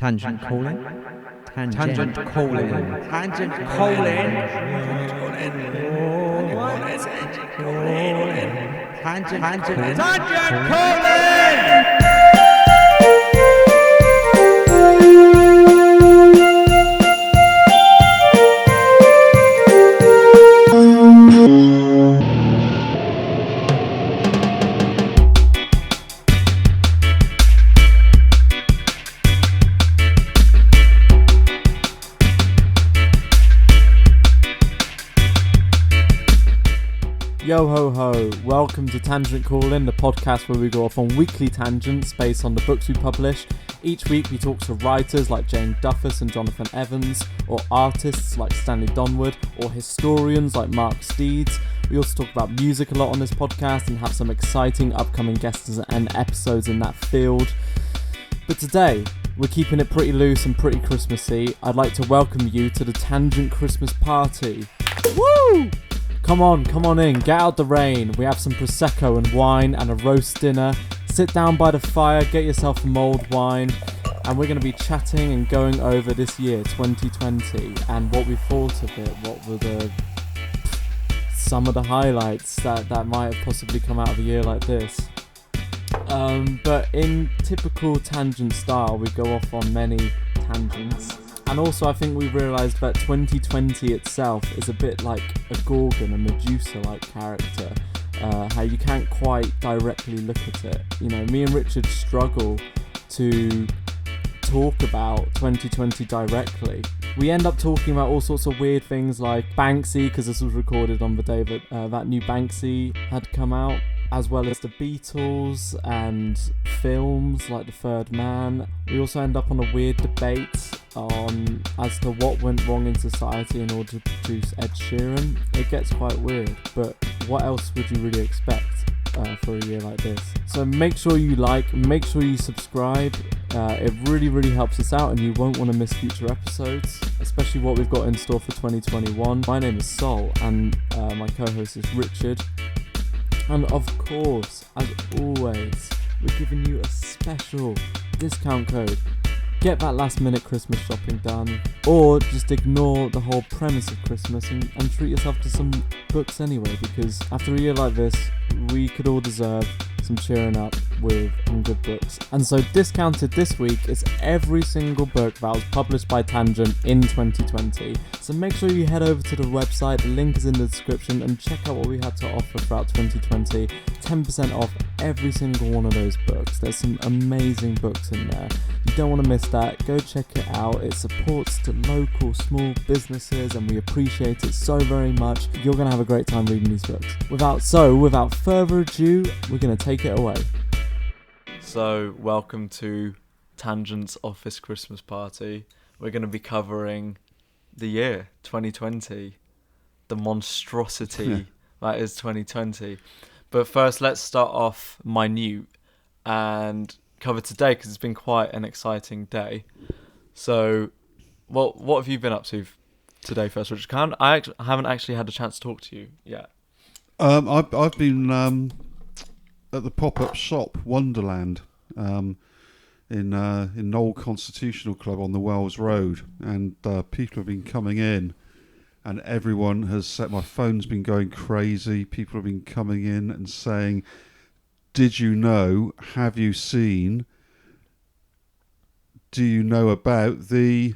Tangent calling. Tangent calling. Tangent calling. Tangent calling. Yo ho ho, welcome to Tangent Call-In, the podcast where we go off on weekly tangents based on the books we publish. Each week we talk to writers like Jane Duffus and Jonathan Evans, or artists like Stanley Donwood, or historians like Mark Steeds. We also talk about music a lot on this podcast and have some exciting upcoming guests and episodes in that field. But today, we're keeping it pretty loose and pretty Christmassy. I'd like to welcome you to the Tangent Christmas Party. Woo! Come on in, get out the rain. We have some Prosecco and wine and a roast dinner. Sit down by the fire, get yourself some mulled wine, and we're going to be chatting and going over this year, 2020, and what we thought of it, what were some of the highlights that might have possibly come out of a year like this. But in typical tangent style, we go off on many tangents. And also I think we realised that 2020 itself is a bit like a Gorgon, a Medusa-like character. How you can't quite directly look at it. You know, me and Richard struggle to talk about 2020 directly. We end up talking about all sorts of weird things like Banksy, because this was recorded on the day that that new Banksy had come out, as well as the Beatles and films like The Third Man. We also end up on a weird debate as to what went wrong in society in order to produce Ed Sheeran. It gets quite weird, but what else would you really expect for a year like this? So make sure you like, make sure you subscribe. It really helps us out and you won't want to miss future episodes, especially what we've got in store for 2021. My name is Sol and my co-host is Richard. And of course, as always, we're giving you a special discount code. Get that last minute Christmas shopping done, or just ignore the whole premise of Christmas and treat yourself to some books anyway, because after a year like this, we could all deserve some cheering up with some good books. And so discounted this week is every single book that was published by Tangent in 2020. So make sure you head over to the website, the link is in the description, and check out what we had to offer throughout 2020. 10% off every single one of those books. There's some amazing books in there. You don't want to miss that. Go check it out. It supports the local small businesses and we appreciate it so very much. You're going to have a great time reading these books. Without further ado, we're going to take it away. So, welcome to Tangent's Office Christmas Party. We're going to be covering the year 2020, the monstrosity that is 2020. But first, let's start off minute and cover today because it's been quite an exciting day. So, what have you been up to today, first, Richard? I haven't actually had a chance to talk to you yet. I've been at the pop-up shop Wonderland in Knoll Constitutional Club on the Wells Road, and people have been coming in, and everyone has said, my phone's been going crazy. People have been coming in and saying, "Did you know? Have you seen? Do you know about the?"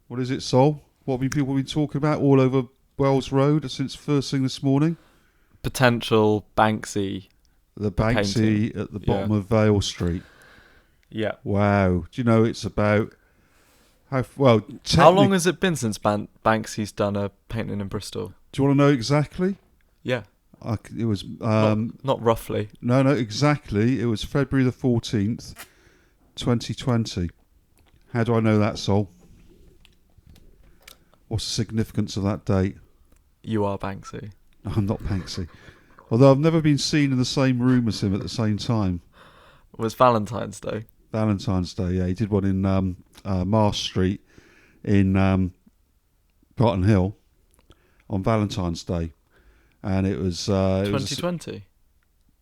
What is it, Sol? What have people been talking about all over Wells Road since first thing this morning? Potential Banksy. The Banksy painting at the bottom of Vale Street. Yeah. Wow. Do you know it's about how long has it been since Banksy's done a painting in Bristol? Do you want to know exactly? Yeah. It was not roughly. No, exactly. It was February the 14th, 2020. How do I know that, Sol? What's the significance of that date? You are Banksy. No, I'm not Banksy. Although I've never been seen in the same room as him at the same time. It was Valentine's Day. Valentine's Day, yeah. He did one in Marsh Street in Cotton Hill on Valentine's Day. And it was... 2020?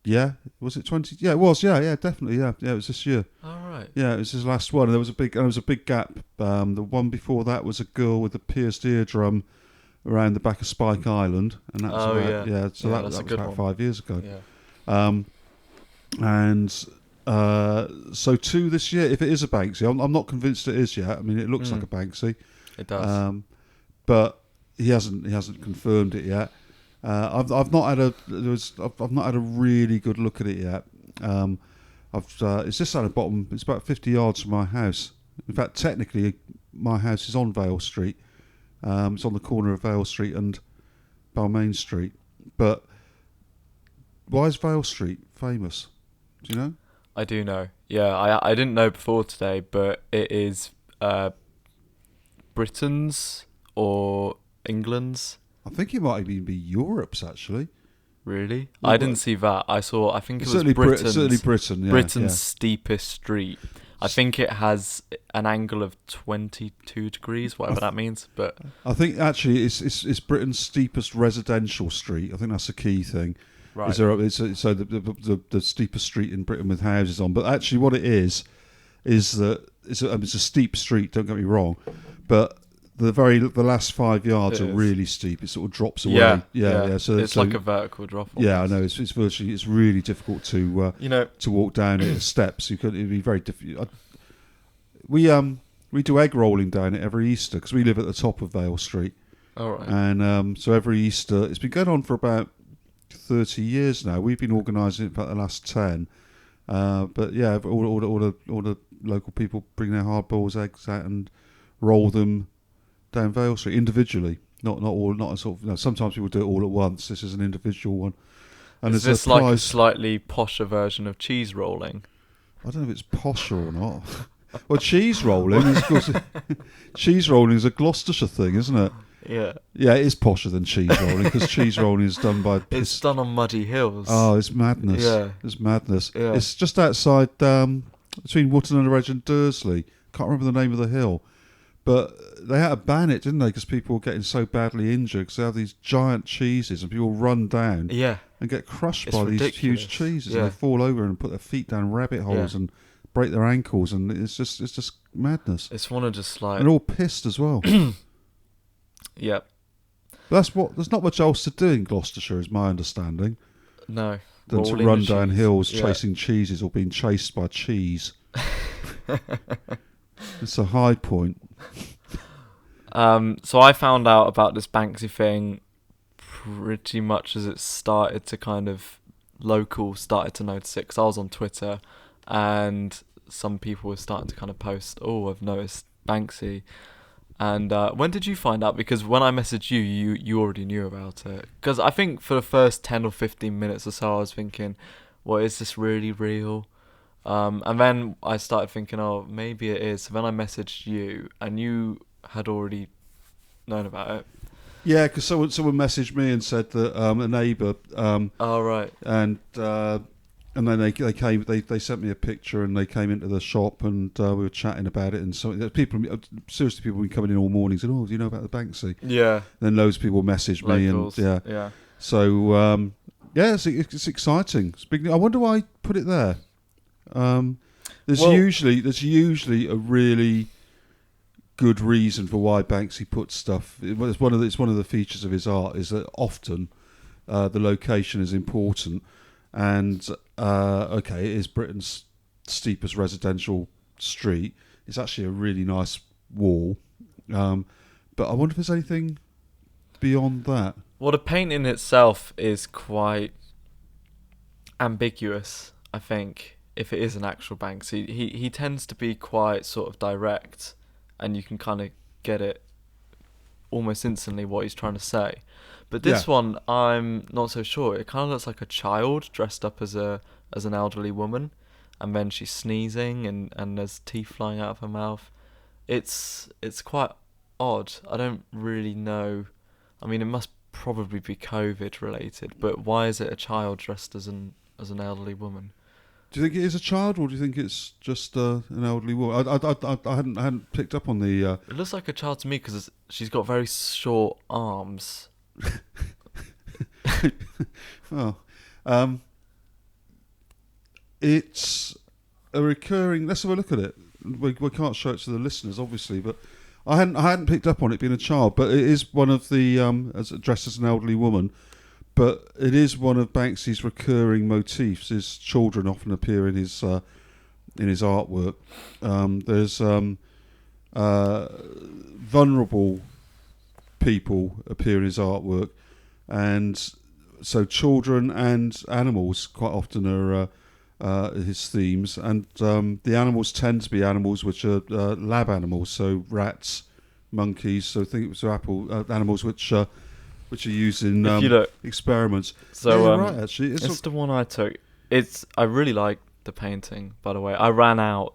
Yeah, was it 20? Yeah, it was. Yeah, definitely. Yeah, it was this year. All right. Yeah, it was his last one. And there was a big gap. The one before that was a girl with a pierced eardrum around the back of Spike Island, and that was So that was about 5 years ago. Yeah. And so 2 this year. If it is a Banksy, I'm not convinced it is yet. I mean, it looks like a Banksy. It does. But he hasn't confirmed it yet. I've not had a really good look at it yet. It's just at the bottom. It's about 50 yards from my house. In fact, technically, my house is on Vale Street. It's on the corner of Vale Street and Balmain Street. But why is Vale Street famous? Do you know? I do know. Yeah, I didn't know before today, but it is Britain's or England's. I think it might even be Europe's, actually. Really? Well, I didn't see that. I think it was certainly Britain's. Certainly Britain. Yeah, Britain's steepest street. I think it has an angle of 22 degrees, whatever that means. But I think actually it's Britain's steepest residential street. I think that's the key thing. right. So the steepest street in Britain with houses on. But actually, what it is that it's a steep street. Don't get me wrong, but the last 5 yards are really steep. It sort of drops away. Yeah. So it's like a vertical drop. Yeah, I know. It's really difficult to to walk down it. Steps. It'd be very difficult. We do egg rolling down it every Easter because we live at the top of Vale Street. All right. And so every Easter, it's been going on for about 30 years now. We've been organising it for the last 10. But yeah, all the local people bring their hard boiled eggs out and roll them down Vale Street individually. Not a sort of. Sometimes people do it all at once. This is an individual one. And is this like a slightly posher version of cheese rolling? I don't know if it's posher or not. Well, cheese rolling is, of course, cheese rolling is a Gloucestershire thing, isn't it? Yeah. Yeah, it is posher than cheese rolling because cheese rolling is done by. It's done on muddy hills. Oh, it's madness. Yeah, it's madness. Yeah. It's just outside between Wootton under Edge and Dursley. Can't remember the name of the hill, but they had to ban it, didn't they? Because people were getting so badly injured because they have these giant cheeses and people run down. Yeah. And get crushed by ridiculous. these huge cheeses, Yeah. and they fall over and put their feet down rabbit holes and break their ankles, and it's just madness. It's one of just like. And they're all pissed as well. Yep. There's not much else to do in Gloucestershire, is my understanding. No. Than to run down hills chasing cheeses or being chased by cheese. It's a high point. So I found out about this Banksy thing pretty much as it started to kind of started to notice it, because I was on Twitter and some people were starting to kind of post, oh, I've noticed Banksy. And when did you find out? Because when I messaged you already knew about it. Because I think for the first 10 or 15 minutes or so I was thinking, well, is this really real? And then I started thinking, oh, maybe it is. So then I messaged you and you had already known about it. Yeah, because someone messaged me and said that a neighbour. Oh, right. And then they sent me a picture and they came into the shop and we were chatting about it, and so people have been coming in all morning saying, oh, do you know about the Banksy? Yeah. And then loads of people messaged me. Locals. And yeah. So it's exciting. It's big. I wonder why I put it there. There's usually a really good reason for why Banksy puts stuff. It's one of the features of his art is that often the location is important. And it is Britain's steepest residential street. It's actually a really nice wall, but I wonder if there's anything beyond that. Well, the painting itself is quite ambiguous, I think, if it is an actual Banksy. He tends to be quite sort of direct, and you can kind of get it almost instantly what he's trying to say. But this one, I'm not so sure. It kind of looks like a child dressed up as an elderly woman, and then she's sneezing and there's teeth flying out of her mouth. It's quite odd. I don't really know. I mean, it must probably be COVID related, but why is it a child dressed as an elderly woman? Do you think it is a child, or do you think it's just an elderly woman? I hadn't picked up on the. It looks like a child to me because she's got very short arms. Oh, it's a recurring. Let's have a look at it. We can't show it to the listeners, obviously, but I hadn't picked up on it being a child. But it is one of the as dressed as an elderly woman. But it is one of Banksy's recurring motifs. His children often appear in his artwork. There's vulnerable people appear in his artwork, and so children and animals quite often are his themes. And the animals tend to be animals which are lab animals, so rats, monkeys. So I think it was animals which are used in experiments. So yeah, you're right, actually, it's the one I took. I really like the painting, by the way. I ran out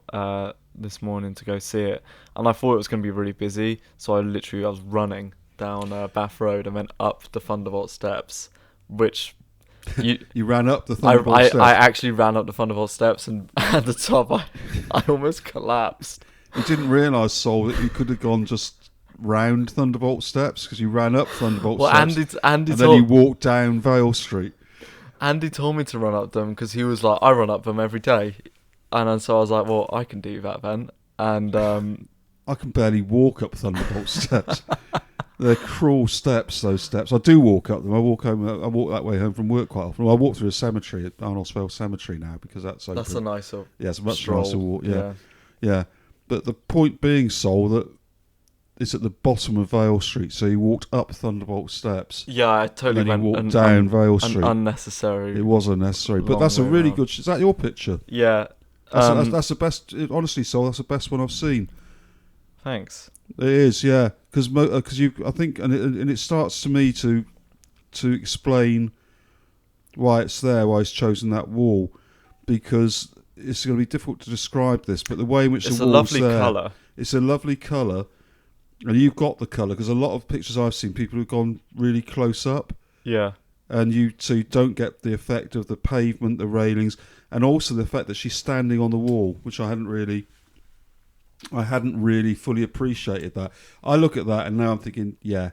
this morning to go see it, and I thought it was going to be really busy, so I was running down Bath Road and went up the Thunderbolt steps, which you ran up the Thunderbolt steps. I actually ran up the Thunderbolt steps, and at the top I almost collapsed. You didn't realise, Sol, that you could have gone just round Thunderbolt steps, because you ran up Thunderbolt steps and then you walked down Vale Street. Andy told me to run up them because he was like, I run up them every day. And so I was like, well, I can do that then. And I can barely walk up Thunderbolt steps. They're cruel steps, those steps. I do walk up them. I walk that way home from work quite often. Well, I walk through a cemetery at Arnoldsvale Cemetery now, because that's open. That's a nicer it's a much stroll. nicer walk. Yeah. But the point being, Sol, that it's at the bottom of Vale Street, so you walked up Thunderbolt steps. Yeah, I totally went down Vale Street. Unnecessary. It was unnecessary, but that's a really good. Is that your picture? Yeah, that's the best. Honestly, Sol, that's the best one I've seen. Thanks. It is, yeah, because I think, and it starts to me to explain why it's there, why he's chosen that wall, because it's going to be difficult to describe this, but the way in which the wall's there, colour. It's a lovely colour. And you've got the colour, because a lot of pictures I've seen, people have gone really close up. Yeah. And you don't get the effect of the pavement, the railings, and also the fact that she's standing on the wall, which I hadn't really fully appreciated that. I look at that and now I'm thinking, yeah,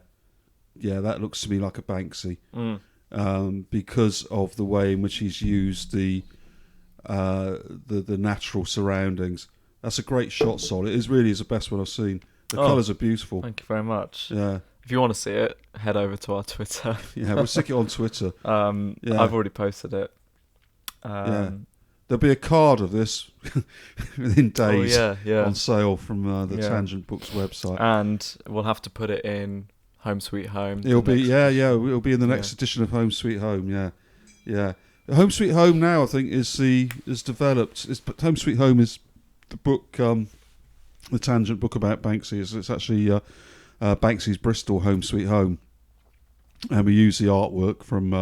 that looks to me like a Banksy, because of the way in which he's used the natural surroundings. That's a great shot, Sol. It really is the best one I've seen. The colours are beautiful. Thank you very much. Yeah. If you want to see it, head over to our Twitter. Yeah, we'll stick it on Twitter. I've already posted it. There'll be a card of this within days on sale from the Tangent Books website. And we'll have to put it in Home Sweet Home. It'll be in the next edition of Home Sweet Home. Yeah. Home Sweet Home now, I think, is developed. Home Sweet Home is the book. The Tangent book about Banksy. It's actually Banksy's Bristol Home Sweet Home, and we use the artwork from.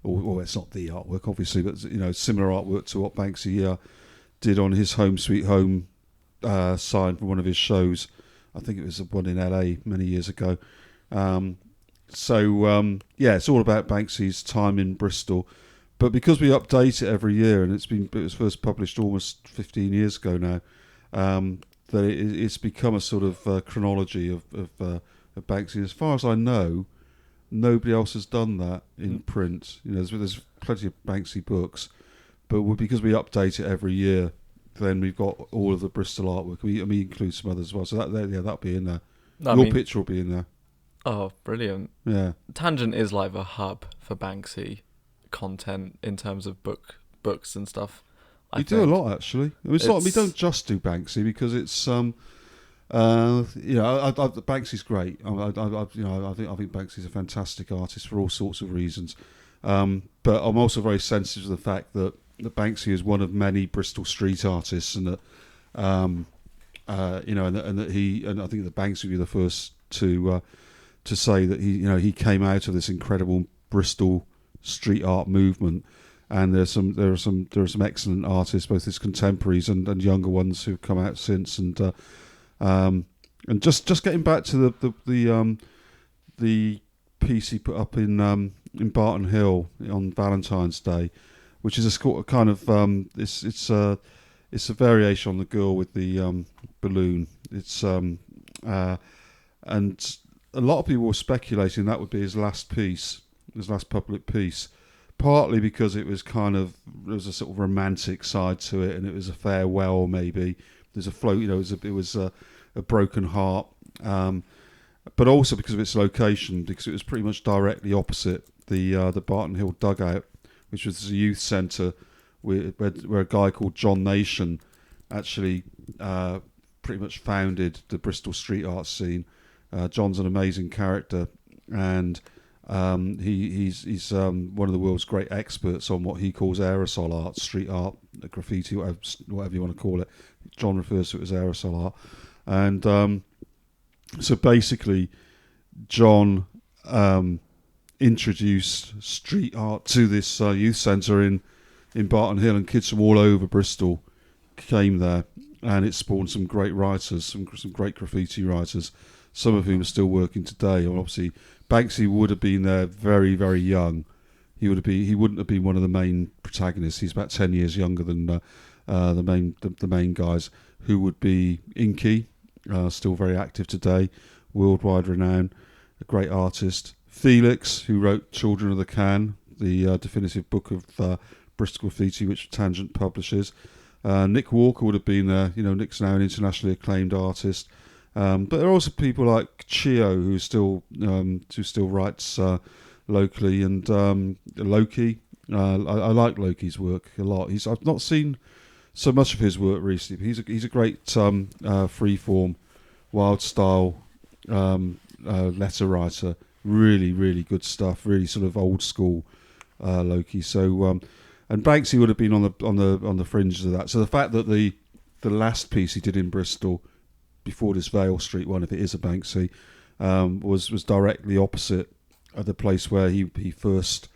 It's not the artwork, obviously, but similar artwork to what Banksy did on his Home Sweet Home sign for one of his shows. I think it was the one in LA many years ago. It's all about Banksy's time in Bristol. But because we update it every year, and it was first published almost 15 years ago now, that it's become a sort of chronology of Banksy. As far as I know, nobody else has done that in print. There's plenty of Banksy books, but because we update it every year, then we've got all of the Bristol artwork. We include some others as well. So that'll be in there. Your picture will be in there. Oh, brilliant! Yeah, Tangent is like the hub for Banksy content in terms of books and stuff. We do a lot, actually. We don't just do Banksy, because it's Banksy's great. I think Banksy's a fantastic artist for all sorts of reasons. But I'm also very sensitive to the fact that Banksy is one of many Bristol street artists, and that and I think that Banksy would be the first to say that he came out of this incredible Bristol street art movement. And there are some excellent artists, both his contemporaries and younger ones who've come out since. And just getting back to the piece he put up in Barton Hill on Valentine's Day, which is a kind of it's a variation on the girl with the balloon. It's and a lot of people were speculating that would be his last piece, his last public piece. partly because it was there was a sort of romantic side to it, and it was a farewell maybe. There's a float, it was a broken heart, but also because of its location, because it was pretty much directly opposite the Barton Hill dugout, which was a youth centre where a guy called John Nation actually pretty much founded the Bristol street art scene. John's an amazing character, and he's one of the world's great experts on what he calls aerosol art, street art, graffiti, whatever you want to call it. John refers to it as aerosol art. And so basically, John introduced street art to this youth centre in Barton Hill, and kids from all over Bristol came there, and it spawned some great writers, some great graffiti writers, some of whom are still working today. And obviously, Banksy would have been there very, very young. He wouldn't have been one of the main protagonists. He's about 10 years younger than the main guys, who would be Inky, still very active today, worldwide renown, a great artist. Felix, who wrote Children of the Can, the definitive book of Bristol graffiti, which Tangent publishes. Nick Walker would have been there. Nick's now an internationally acclaimed artist. But there are also people like Chio, who still writes locally, and Loki. I like Loki's work a lot. I've not seen so much of his work recently, but he's a great freeform, wild style letter writer. Really, really good stuff. Really sort of old school Loki. So and Banksy would have been on the fringes of that. So the fact that the last piece he did in Bristol, before this Vale Street one, if it is a Banksy, was directly opposite of the place where he first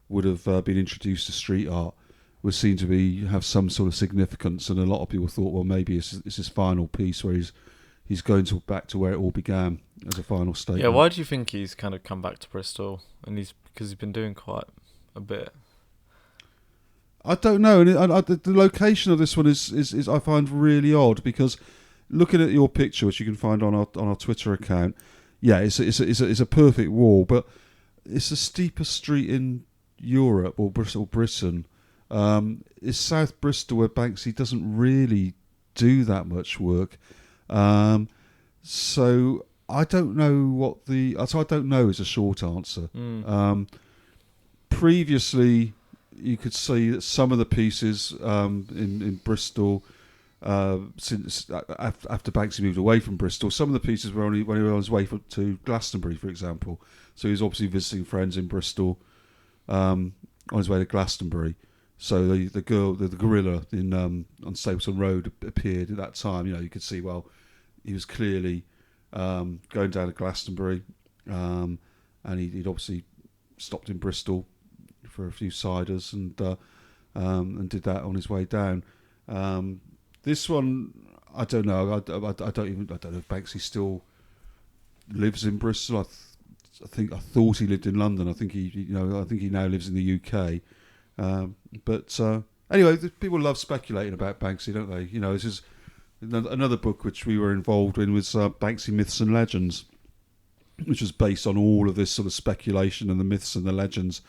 would have been introduced to street art, was seen to have some sort of significance, and a lot of people thought, well, maybe it's his final piece where he's going back to where it all began as a final statement. Yeah, why do you think he's kind of come back to Bristol? And because he's been doing quite a bit. I don't know, and the location of this one is I find really odd, because looking at your picture, which you can find on our Twitter account, yeah, it's a perfect wall, but it's the steepest street in Europe or Britain. It's South Bristol, where Banksy doesn't really do that much work. So I don't know I don't know is a short answer. Previously, you could see that some of the pieces in Bristol, since after Banksy moved away from Bristol, some of the pieces were only when he was on his way to Glastonbury, for example. So he was obviously visiting friends in Bristol on his way to Glastonbury. So the gorilla on Stapleton Road appeared at that time. You could see, well, he was clearly going down to Glastonbury, and he'd obviously stopped in Bristol for a few ciders and did that on his way down. This one, I don't know. I don't know if Banksy still lives in Bristol. I thought he lived in London. I think he now lives in the UK. But anyway, people love speculating about Banksy, don't they? This is another book which we were involved in, was Banksy Myths and Legends, which was based on all of this sort of speculation and the myths and the legends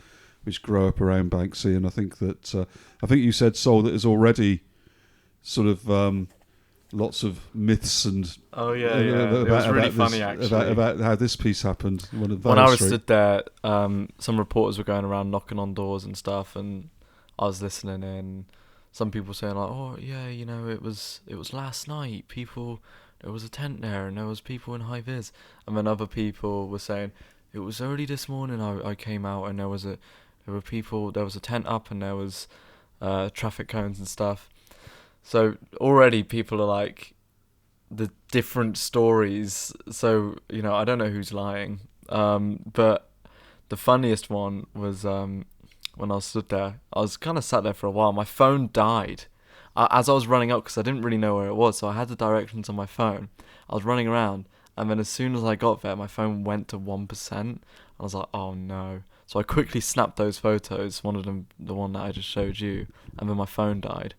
which grow up around Banksy. And I think that you said, Sol, that there's already sort of lots of myths and it was really funny actually about how this piece happened. When I was stood there, some reporters were going around knocking on doors and stuff, and I was listening in. Some people saying like, "Oh yeah, it was last night. There was a tent there, and there was people in high vis." And then other people were saying, "It was early this morning. I came out, and there was a tent up, and there was traffic cones and stuff." So already people are like, the different stories. So I don't know who's lying. But the funniest one was when I stood there. I was kind of sat there for a while. My phone died as I was running up, because I didn't really know where it was. So I had the directions on my phone. I was running around, and then as soon as I got there, my phone went to 1%. I was like, oh no. So I quickly snapped those photos, one of them, the one that I just showed you, and then my phone died.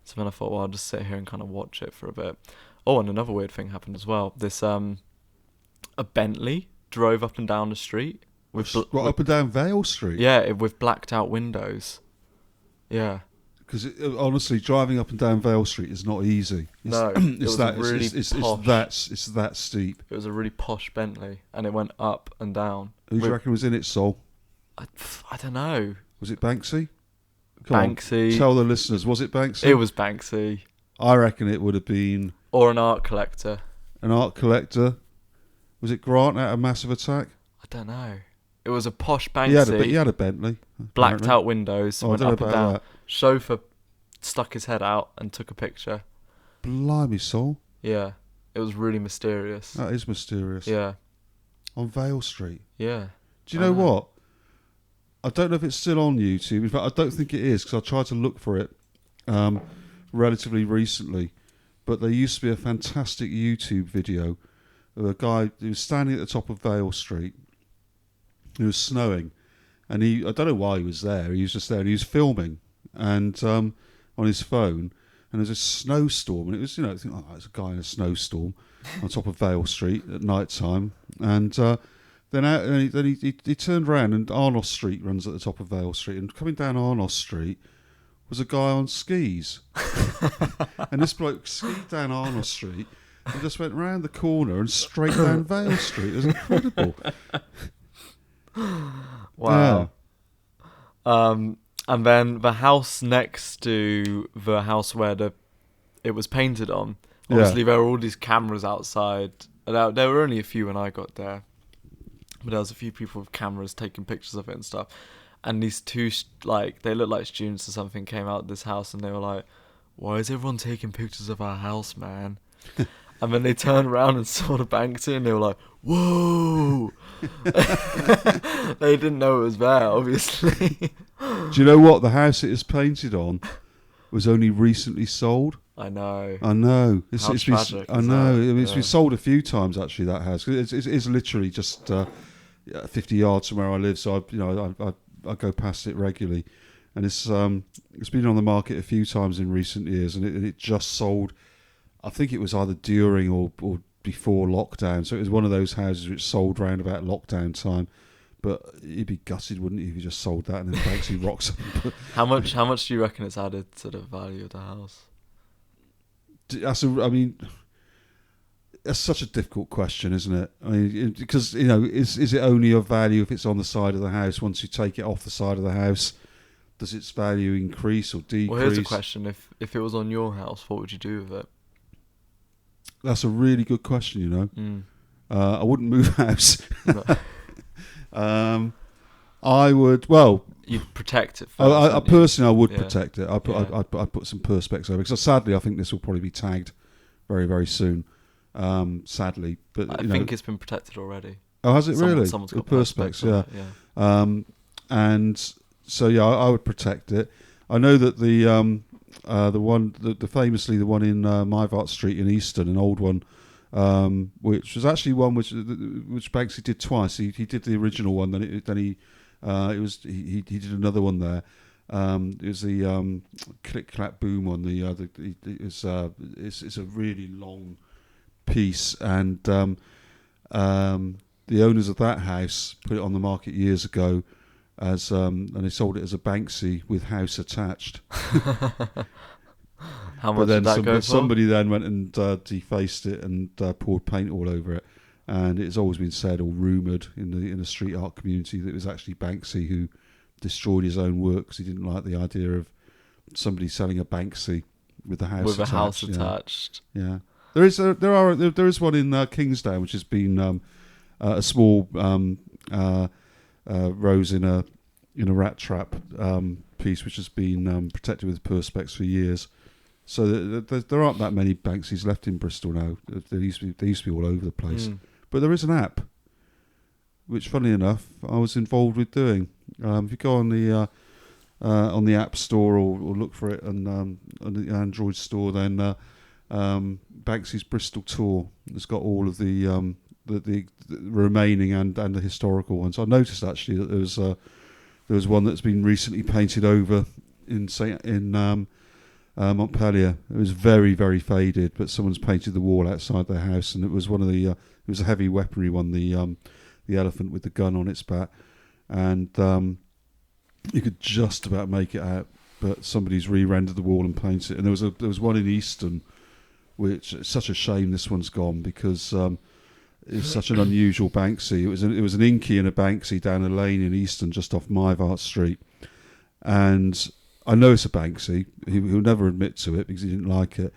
So then I thought, well, I'll just sit here and kind of watch it for a bit. Oh, and another weird thing happened as well. This a Bentley drove up and down the street What, up and down Vale Street? Yeah, with blacked out windows. Yeah. Because honestly, driving up and down Vale Street is not easy. No, it's that steep. It was a really posh Bentley, and it went up and down. Who do you reckon was in it, Sol? I don't know. Was it Banksy? Come Banksy. On, tell the listeners, was it Banksy? It was Banksy. I reckon it would have been... Or an art collector. An art collector. Was it Grant out of Massive Attack? I don't know. It was a posh Banksy. He had a Bentley. Blacked out windows, went up and down. That. Chauffeur stuck his head out and took a picture. Blimey, Sol. Yeah. It was really mysterious. That is mysterious. Yeah. On Vale Street. Yeah. Do you know what? I don't know if it's still on YouTube. In fact, I don't think it is because I tried to look for it relatively recently. But there used to be a fantastic YouTube video of a guy who was standing at the top of Vale Street. It was snowing. And I don't know why he was there. He was just there and he was filming and on his phone. And there's a snowstorm. And it was, it's a guy in a snowstorm on top of Vale Street at night time. And then he turned around and Arnos Street runs at the top of Vale Street. And coming down Arnos Street was a guy on skis. And this bloke skied down Arnos Street and just went round the corner and straight down Vale Street. It was incredible. Wow. Yeah. And then the house next to the house where it was painted on, obviously there were all these cameras outside. There were only a few when I got there, but there was a few people with cameras taking pictures of it and stuff. And these two, they looked like students or something, came out of this house and they were like, "Why is everyone taking pictures of our house, man?" And then they turned around and saw the Banksy and they were like, "Whoa!" They didn't know it was there, obviously. Do you know what? The house it is painted on was only recently sold. I know. It's tragic. I know. It's been sold a few times actually. That house. It's literally just 50 yards from where I live. So I go past it regularly, and it's been on the market a few times in recent years, and it just sold. I think it was either during or before lockdown. So it was one of those houses which sold round about lockdown time. But you'd be gutted, wouldn't you, if you just sold that and then Banksy rocks up. How much do you reckon it's added to the value of the house? That's such a difficult question, isn't it? I mean, because is it only of value if it's on the side of the house? Once you take it off the side of the house, does its value increase or decrease? Well, here's a question: if it was on your house, what would you do with it? That's a really good question. I wouldn't move house. I would. Well, you'd protect it. First, personally, I would protect it. I'd put some perspex over because sadly, I think this will probably be tagged very, very soon. Sadly, but I think it's been protected already. Oh, has it really? Someone's got perspex, yeah. And so I would protect it. I know that the famously the one in Myvart Street in Easton, an old one. Which was actually one which Banksy did twice. He did the original one, then he did another one there. It was the Click Clap Boom one. It's a really long piece, and the owners of that house put it on the market years ago as and they sold it as a Banksy with house attached. How much did that go for? Somebody then went and defaced it and poured paint all over it, and it's always been said or rumoured in the street art community that it was actually Banksy who destroyed his own work because he didn't like the idea of somebody selling a Banksy with the house attached. Yeah, there is one in Kingsdown which has been a small rose in a rat trap piece which has been protected with perspex for years. So there aren't that many Banksys left in Bristol now. They used to be all over the place. But there is an app, which, funnily enough, I was involved with doing. If you go on the App Store or look for it on the Android store, then Banksy's Bristol tour has got all of the remaining and the historical ones. I noticed actually that there was one that's been recently painted over in Montpellier. It was very, very faded, but someone's painted the wall outside their house, and it was one of the it was a heavy weaponry one, the the elephant with the gun on its back, and you could just about make it out, but somebody's re-rendered the wall and painted it. And there was one in Easton, which it's such a shame this one's gone, because it was such an unusual Banksy. It was an Inky and a Banksy down a lane in Easton, just off Mivart Street, and I know it's a Banksy. He'll never admit to it because he didn't like it.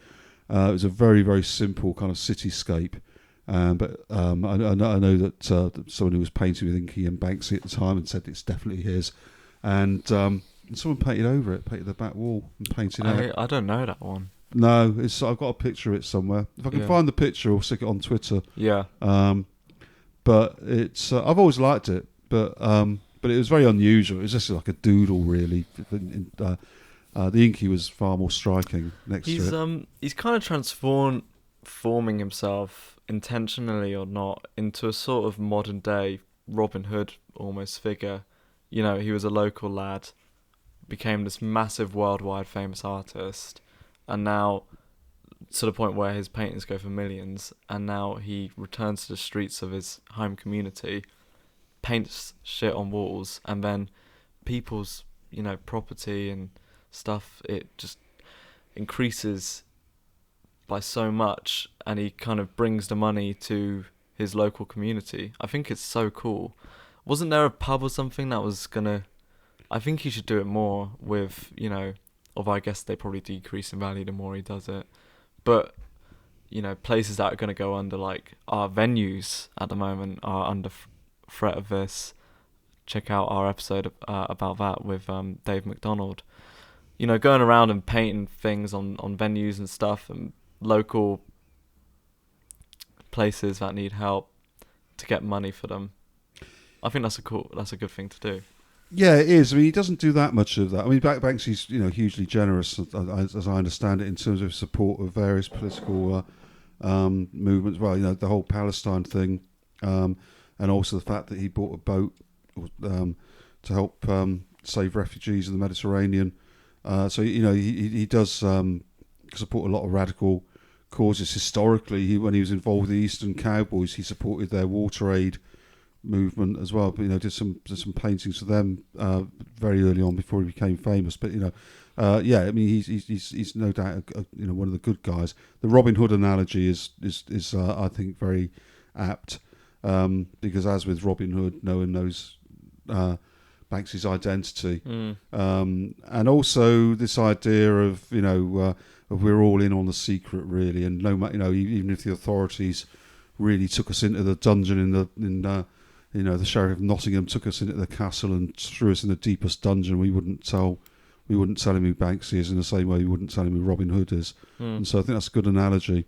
It was a very, very simple kind of cityscape. But I know that someone who was painting with Inky and Banksy at the time and said it's definitely his. And someone painted over it, painted the back wall and painted out. I don't know that one. No, I've got a picture of it somewhere. If I can find the picture, I'll stick it on Twitter. Yeah. But it's I've always liked it, but it was very unusual. It was just like a doodle, really. The Inky was far more striking next to it. He's kind of transforming himself, intentionally or not, into a sort of modern day Robin Hood almost figure. You know, he was a local lad, became this massive worldwide famous artist, and now to the point where his paintings go for millions, and now he returns to the streets of his home community, paints shit on walls, and then people's, you know, property and stuff, it just increases by so much, and he kind of brings the money to his local community. I think it's so cool. Wasn't there a pub or something that was gonna... I think he should do it more with, you know, although I guess they probably decrease in value the more he does it. But, you know, places that are going to go under, like, our venues at the moment are under threat of this. Check out our episode about that with Dave McDonald. You know, going around and painting things on venues and stuff, and local places that need help to get money for them. I think that's a good thing to do. Yeah, it is. I mean, he doesn't do that much of that. I mean, Banksy's, you know, hugely generous, as I understand it, in terms of support of various political movements. Well, you know, the whole Palestine thing, and also the fact that he bought a boat to help save refugees in the Mediterranean. So, you know, he does support a lot of radical causes. Historically, when he was involved with the Eastern Cowboys, he supported their water aid movement as well, but, you know, did some paintings for them very early on before he became famous. But, you know, yeah, I mean, he's no doubt you know, one of the good guys. The Robin Hood analogy is I think very apt, because as with Robin Hood, no one knows Banksy's identity, and also this idea of, you know, of we're all in on the secret, really, and no matter, you know, even if the authorities really took us into the dungeon in you know, the Sheriff of Nottingham took us into the castle and threw us in the deepest dungeon, we wouldn't tell him who Banksy is, in the same way we wouldn't tell him who Robin Hood is. And so I think that's a good analogy.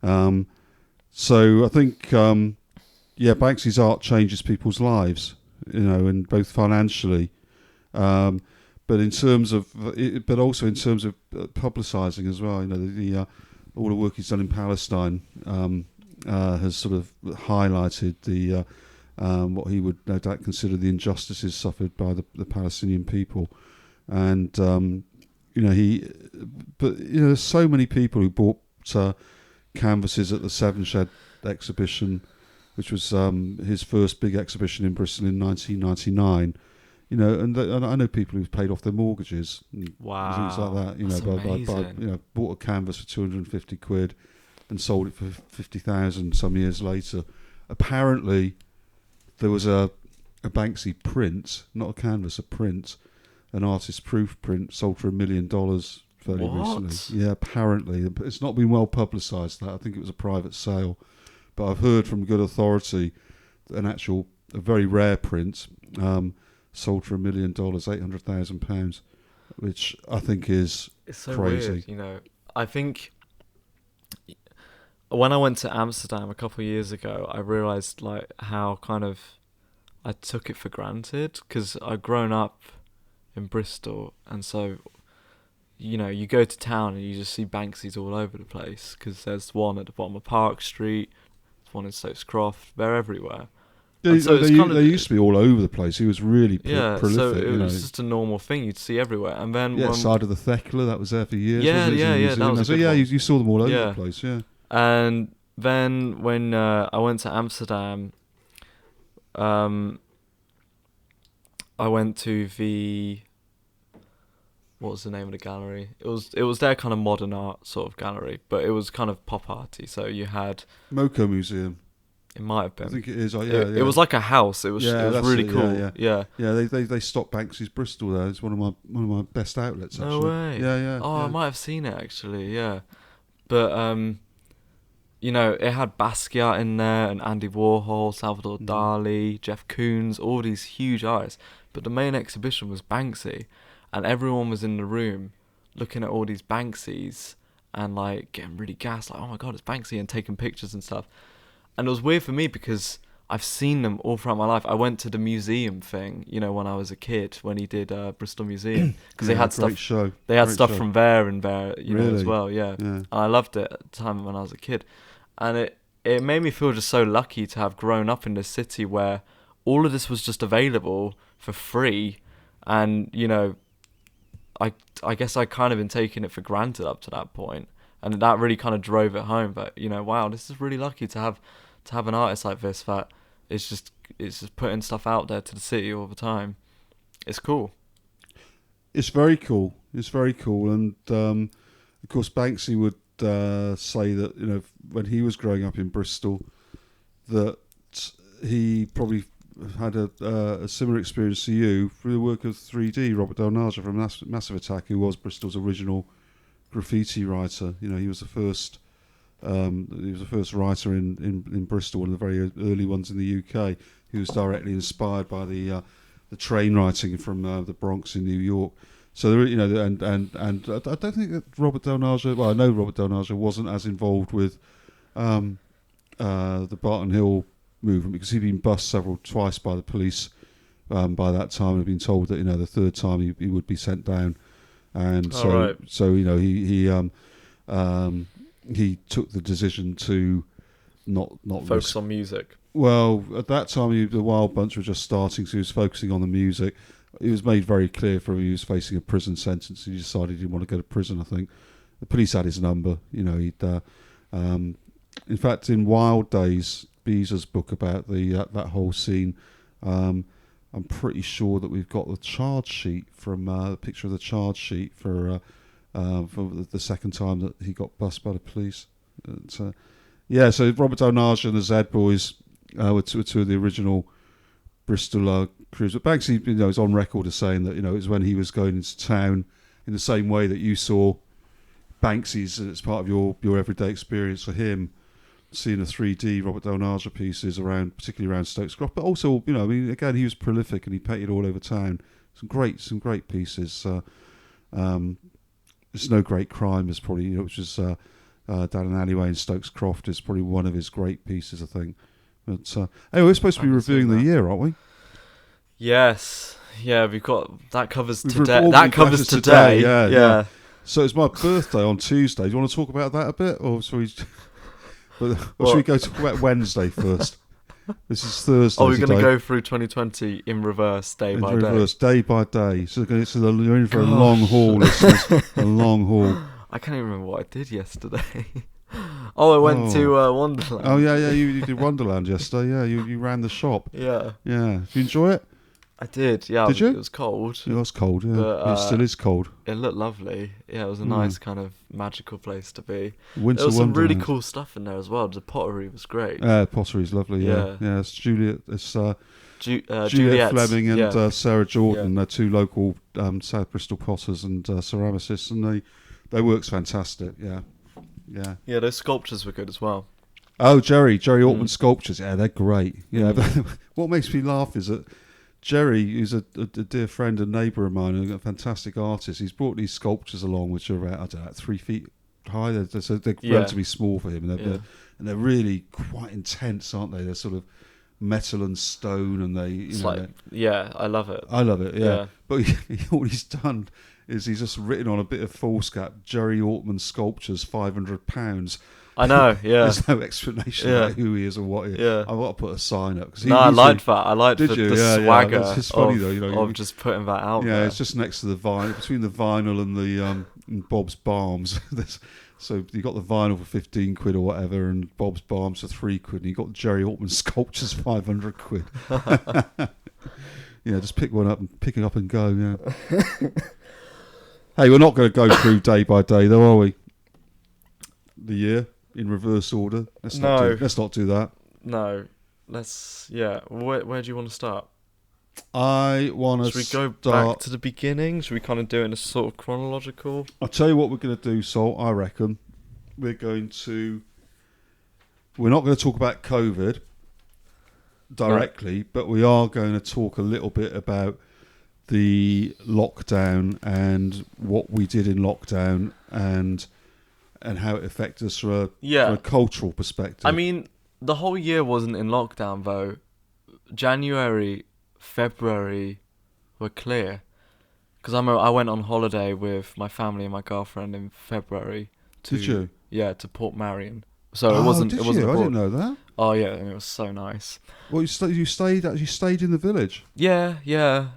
So I think, yeah, Banksy's art changes people's lives, you know, and both financially, but in terms of, but also in terms of publicising as well. You know, all the work he's done in Palestine has sort of highlighted the what he would no doubt consider the injustices suffered by the Palestinian people, and you know, but you know, there's so many people who bought canvases at the Seven Shed exhibition, which was his first big exhibition in Bristol in 1999. You know, and I know people who've paid off their mortgages, and things like that. You know, by you know, bought a canvas for £250 and sold it for 50,000 some years later. Apparently, there was a Banksy print, not a canvas, a print, an artist proof print, sold for $1 million fairly recently. Yeah, apparently. It's not been well publicised, that. I think it was a private sale. But I've heard from good authority that a very rare print sold for $1 million, £800,000, which I think is so crazy. Weird, you know. I think when I went to Amsterdam a couple of years ago, I realised, like, how kind of I took it for granted, because I'd grown up in Bristol, and so, you know, you go to town and you just see Banksys all over the place, because there's one at the bottom of Park Street, there's one in Stokes Croft, they're everywhere. They used to be all over the place. He was really prolific. So it was just a normal thing you'd see everywhere. And then side of the Thekla, that was there for years. Yeah. That was a good one. You saw them all over the place. Yeah. And then when I went to Amsterdam, I went to what was the name of the gallery? It was their kind of modern art sort of gallery, but it was kind of pop arty. So you had Moco Museum. it might have I been. think it is. It was like a house. It was that's really it, cool. Yeah. They stopped Banksy's Bristol there. It's one of my best outlets. No Actually. way. Yeah. Oh, I might have seen it actually. Yeah, but it had Basquiat in there and Andy Warhol, Salvador Dali, Jeff Koons, all these huge artists. But the main exhibition was Banksy, and everyone was in the room looking at all these Banksys and like getting really gassed, like, oh my god, it's Banksy, and taking pictures and stuff. And it was weird for me because I've seen them all throughout my life. I went to the museum thing, when I was a kid, when he did Bristol Museum, because they had stuff. Show. They had Great stuff show. from there and there, as Really? well. Yeah. Yeah. And I loved it at the time when I was a kid, and it made me feel just so lucky to have grown up in this city where all of this was just available for free, and I guess I kind of been taking it for granted up to that point, and that really kind of drove it home. But wow, this is really lucky to have an artist like this that is just putting stuff out there to the city all the time. It's cool. It's very cool. And of course, Banksy would say that when he was growing up in Bristol, that he probably had a similar experience to you through the work of 3D, Robert Del Naja from Massive Attack, who was Bristol's original graffiti writer. He was the first. He was the first writer in Bristol, one of the very early ones in the UK. He was directly inspired by the train writing from the Bronx in New York. So and I don't think that Robert Del Naja. Well, I know Robert Del Naja wasn't as involved with the Barton Hill movement because he'd been bussed twice by the police by that time, and had been told that the third time he would be sent down, and he took the decision to not Focus on music. Well, at that time, the Wild Bunch were just starting, so he was focusing on the music. It was made very clear for him he was facing a prison sentence. He decided he didn't want to go to prison, I think. The police had his number. In fact, in Wild Days, Beezer's book about that whole scene, I'm pretty sure that we've got the charge sheet from the picture of the charge sheet for the second time that he got bussed by the police. So Robert Del Naja and the Z Boys were two of the original Bristol crews. But Banksy, is on record as saying that it was when he was going into town in the same way that you saw Banksy's as part of your everyday experience for him, seeing the 3D Robert Del Naja pieces particularly around Stokes Croft, but also again he was prolific and he painted all over town. Some great pieces. It's No Great Crime is probably which is down an alleyway in Stokes Croft is probably one of his great pieces, I think. But anyway, we're supposed to be reviewing the year, aren't we? Yes. Yeah, we've got that covers We've today. That covers today. Yeah. So it's my birthday on Tuesday. Do you want to talk about that a bit, or should we? Should we go talk about Wednesday first? This is Thursday. Oh, we're going to go through 2020 in reverse, day by day. So you're in for a long haul, listeners. A long haul. I can't even remember what I did yesterday. I went to Wonderland. Oh, yeah, you did Wonderland yesterday. Yeah, you ran the shop. Yeah. Yeah. Did you enjoy it? I did, yeah. Did you? It was cold. It was cold, yeah. But, it still is cold. It looked lovely. Yeah, it was a nice kind of magical place to be. Winter there was some Wonderland. really cool stuff in there as well. The pottery was great. Pottery's lovely, yeah. Yeah, it's Juliet. It's Juliet Fleming and Sarah Jordan. They're two local South Bristol potters and ceramicists, and their work's fantastic, yeah. Yeah, those sculptures were good as well. Oh, Jerry Ortman sculptures, yeah, they're great. Yeah, what makes me laugh is that Jerry, who's a dear friend and neighbour of mine, and a fantastic artist, he's brought these sculptures along, which are about 3 feet high. They're relatively small for him, and they're really quite intense, aren't they? They're sort of metal and stone, and I love it. I love it, yeah. But what he's done is he's just written on a bit of foolscap, Jerry Ortman sculptures, £500. I know, yeah. There's no explanation about who he is or what he is. Yeah. I've got to put a sign up. I liked that. I liked the swagger It's funny, of just putting that out there. Yeah, it's just next to the vinyl, between the vinyl and the and Bob's Balms. So you got the vinyl for 15 quid or whatever, and Bob's Balms for 3 quid, and you got Jerry Altman sculptures 500 quid. Yeah, just pick one up and pick it up and go. Yeah. Hey, we're not going to go through day by day, though, are we? The year in reverse order. Let's not do that. No, let's. Yeah, where do you want to start? I want to. Should we go back to the beginning? Should we kind of do it in a sort of chronological? I'll tell you what we're going to do, Sol. I reckon we're not going to talk about COVID directly, but we are going to talk a little bit about the lockdown and what we did in lockdown and how it affected us from a cultural perspective. I mean, the whole year wasn't in lockdown, though. January, February were clear. Because I went on holiday with my family and my girlfriend in February. Did you? Yeah, to Port Marion. So it wasn't. Did it wasn't. You? I didn't know that. Oh yeah, and it was so nice. Well, you stayed in the village. Yeah. I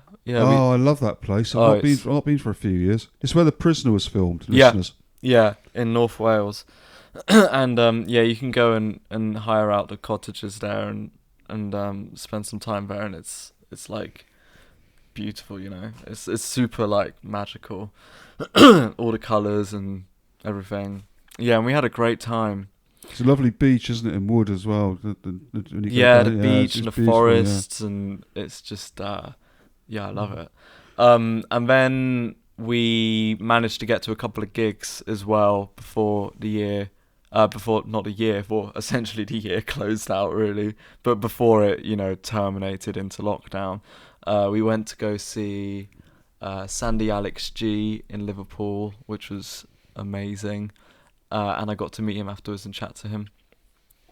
love that place. I've not been for a few years. It's where The Prisoner was filmed. Listeners. Yeah, in North Wales, and you can go and hire out the cottages there and spend some time there, and it's like beautiful, you know. It's super like magical, all the colours and everything. Yeah, and we had a great time. It's a lovely beach, isn't it, in Wood as well? The beach and the forests, and it's just I love it. And then we managed to get to a couple of gigs as well before essentially the year closed out, really, but before it, terminated into lockdown. We went to go see Sandy Alex G in Liverpool, which was amazing. And I got to meet him afterwards and chat to him.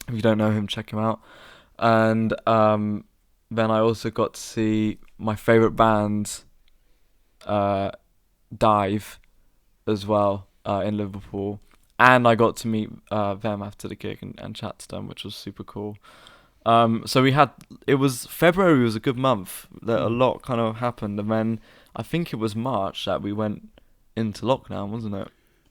If you don't know him, check him out. And then I also got to see my favourite band, Dive, as well, in Liverpool. And I got to meet them after the gig and chat to them, which was super cool. So February was a good month. A lot kind of happened. And then I think it was March that we went into lockdown, wasn't it?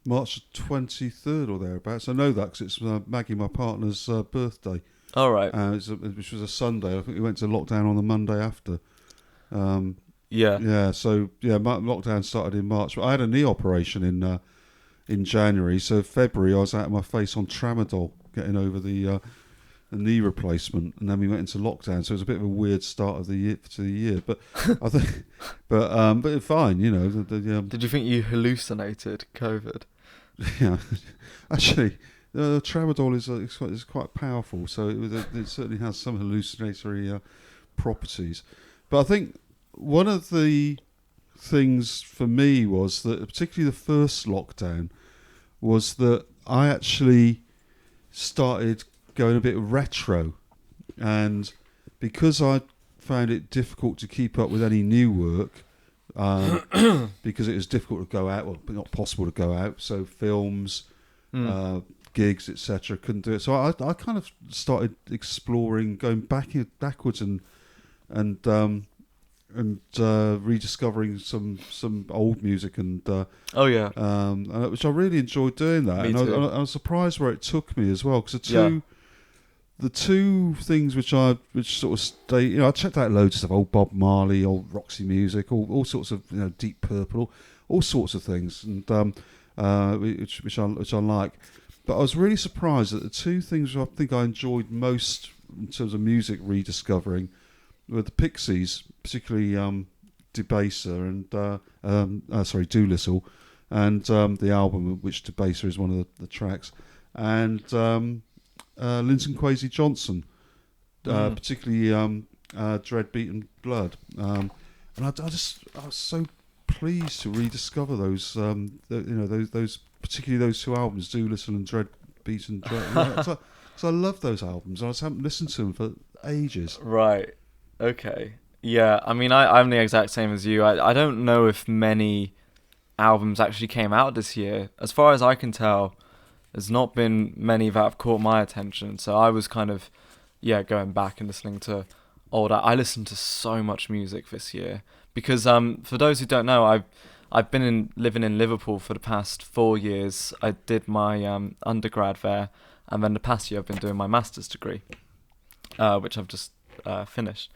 March 23rd or thereabouts. I know that because it's Maggie, my partner's birthday. All right. Which was a Sunday. I think we went to lockdown on the Monday after. Yeah. So lockdown started in March. But I had a knee operation in January. So February I was out of my face on Tramadol, getting over the knee replacement, and then we went into lockdown. So it was a bit of a weird start of the year. But I think, but fine. Did you think you hallucinated COVID? Yeah, actually, Tramadol is quite powerful, so it certainly has some hallucinatory properties. But I think one of the things for me was that, particularly the first lockdown, was that I actually started going a bit retro, and because I found it difficult to keep up with any new work. Because it was difficult to go out, well, not possible to go out. So films, gigs, etc. Couldn't do it. So I kind of started exploring, going backwards and rediscovering some old music and which I really enjoyed doing that. Me and too. I was surprised where it took me as well, because the two things which sort of stay, I checked out loads of stuff, old Bob Marley, old Roxy music, all sorts of, Deep Purple, all sorts of things, and which I like. But I was really surprised that the two things I think I enjoyed most in terms of music rediscovering were the Pixies, particularly Debaser and Doolittle, and the album, which Debaser is one of the tracks, and Linton Kwesi Johnson, particularly Dread Beaten Blood, and I was so pleased to rediscover those, those particularly those two albums, Doolittle and Dread Beaten Blood. So I love those albums. I just haven't listened to them for ages. Right. Okay. Yeah. I mean, I'm the exact same as you. I don't know if many albums actually came out this year. As far as I can tell, there's not been many that have caught my attention. So I was kind of, going back and listening to old. I listened to so much music this year because, for those who don't know, I've been living in Liverpool for the past 4 years. I did my undergrad there, and then the past year I've been doing my master's degree, which I've just finished.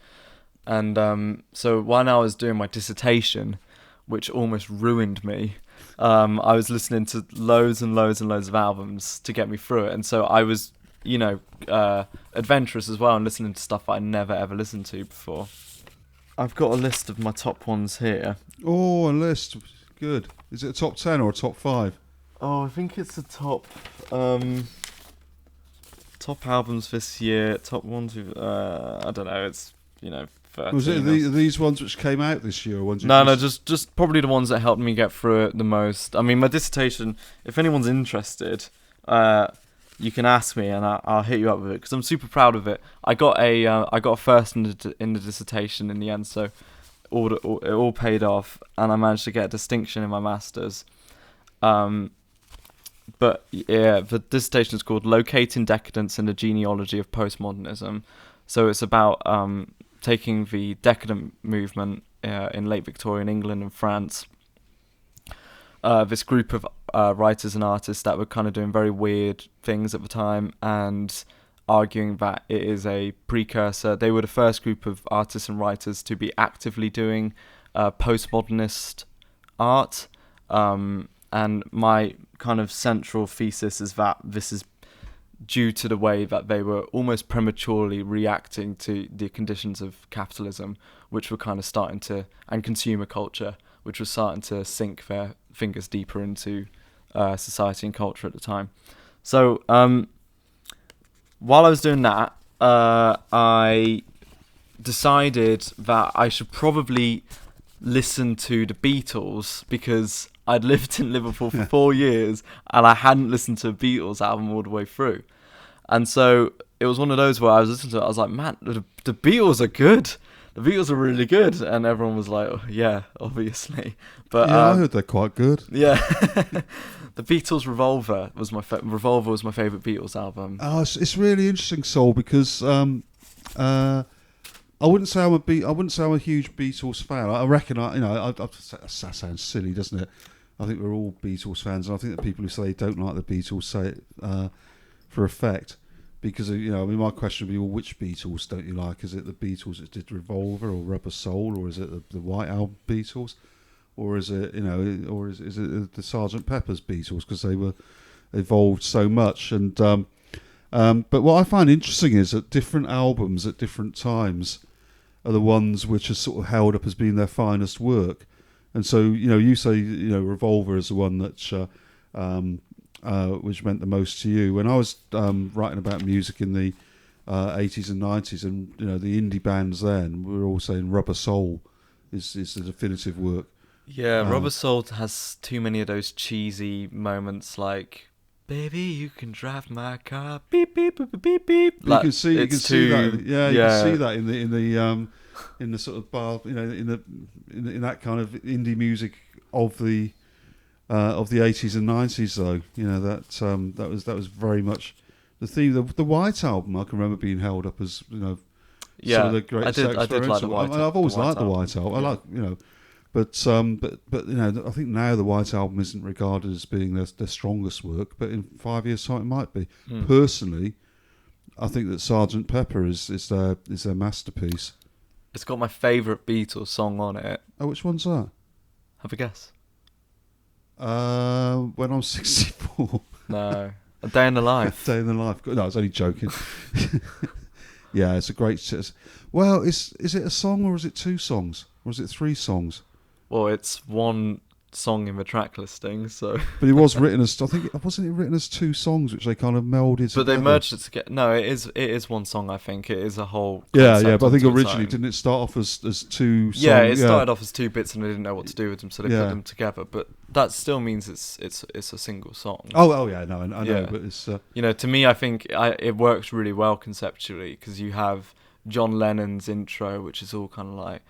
And so while I was doing my dissertation, which almost ruined me, I was listening to loads and loads and loads of albums to get me through it. And so I was, adventurous as well, and listening to stuff I never ever listened to before. I've got a list of my top ones here. Oh, a list. Good. Is it a top 10 or a top 5? Oh, I think it's the top albums this year. Top ones. I don't know. It's 13. Was it these ones which came out this year? Or ones No, just probably the ones that helped me get through it the most. I mean, my dissertation. If anyone's interested, you can ask me, and I'll hit you up with it, because I'm super proud of it. I got a first in the dissertation in the end, so it all paid off, and I managed to get a distinction in my masters. But yeah, the dissertation is called "Locating Decadence in the Genealogy of Post-Modernism." So it's about taking the decadent movement in late Victorian England and France. This group of writers and artists that were kind of doing very weird things at the time, and arguing that it is a precursor. They were the first group of artists and writers to be actively doing postmodernist art. And my kind of central thesis is that this is due to the way that they were almost prematurely reacting to the conditions of capitalism, which were kind of starting to, and consumer culture, which was starting to sink their fingers deeper into society and culture at the time. So while I was doing that, I decided that I should probably listen to the Beatles, because I'd lived in Liverpool for 4 years and I hadn't listened to a Beatles album all the way through. And so it was one of those where I was listening to it, I was like, man, the Beatles are good. The Beatles are really good. And everyone was like, oh, yeah, obviously. But yeah, I heard they're quite good. Yeah. The Beatles Revolver was my favourite Beatles album. Oh, it's really interesting, Sol, because I wouldn't say I'm a huge Beatles fan. I reckon that sounds silly, doesn't it? I think we're all Beatles fans, and I think that people who say they don't like the Beatles say it for effect, because my question would be, well, which Beatles don't you like? Is it the Beatles that did Revolver or Rubber Soul, or is it the White Album Beatles, or is it is it the Sgt. Pepper's Beatles, because they were evolved so much? And but what I find interesting is that different albums at different times are the ones which are sort of held up as being their finest work. And so, you say, Revolver is the one that which meant the most to you. When I was writing about music in the 80s and 90s, and, the indie bands then, we were all saying Rubber Soul is the definitive work. Yeah, Rubber Soul has too many of those cheesy moments, like, baby, you can drive my car, beep beep beep beep beep. You can see that. You can see that in the sort of bar, in that kind of indie music of the 80s and 90s, though. That was very much the theme. The White Album, I can remember being held up as some of the great. I did like the White Album. I've always liked the White Album. I like But I think now the White Album isn't regarded as being their strongest work, but in 5 years' time it might be. Personally, I think that Sgt. Pepper is their masterpiece. It's got my favourite Beatles song on it. Oh, which one's that? Have a guess. When I'm 64. No, A Day in the Life. A Day in the Life. No, I was only joking. Yeah, it's a great. Well, is it a song, or is it 2 songs, or is it 3 songs? Well, it's one song in the track listing, so. But it was written as, wasn't it written as 2 songs, which they kind of melded together? But they merged it together. No, it is one song, I think. It is a whole. Yeah, but I think originally, didn't it start off as 2 songs? Yeah, it started off as 2 bits, and they didn't know what to do with them, so they put them together. But that still means it's a single song. Oh yeah, no, I know, but it's. To me, I think it works really well conceptually, because you have John Lennon's intro, which is all kind of like,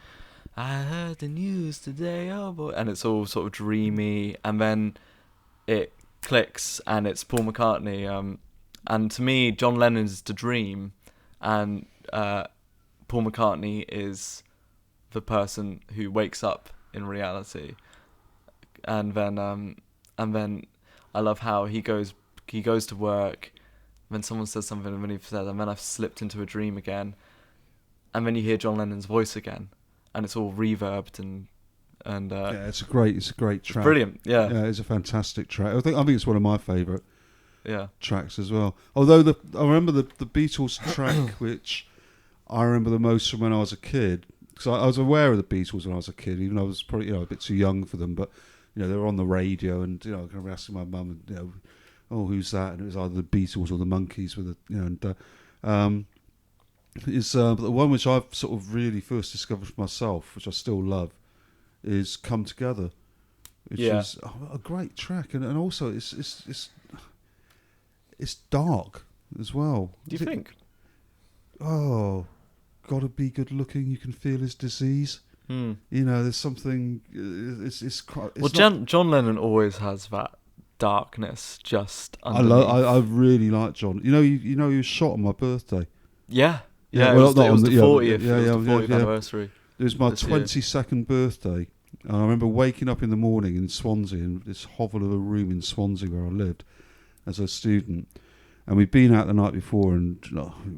I heard the news today, oh boy, and it's all sort of dreamy, and then it clicks, and it's Paul McCartney, and to me, John Lennon is the dream, and Paul McCartney is the person who wakes up in reality, and then I love how he goes to work, then someone says something, and then he says, and then I've slipped into a dream again, and then you hear John Lennon's voice again, and it's all reverbed and yeah, it's a great track. it's brilliant. Yeah, It's a fantastic track. I think it's one of my favourite yeah. tracks as well. Although I remember the Beatles track which I remember the most from when I was a kid, because I was aware of the Beatles when I was a kid, even though I was probably a bit too young for them. But they were on the radio, and I kind of asking my mum, oh, who's that? And it was either the Beatles or the Monkees with the the one which I've sort of really first discovered for myself, which I still love, is "Come Together," which is a great track, and also it's dark as well. Do you think? Oh, gotta be good looking. You can feel his disease. There's something. It's quite. It's John Lennon always has that darkness just underneath. I really like John. He was shot on my birthday. Yeah. Yeah, it was the 40th. It was the 40th anniversary. It was my this year. 22nd birthday, and I remember waking up in the morning in Swansea, in this hovel of a room in Swansea where I lived as a student, and we'd been out the night before, and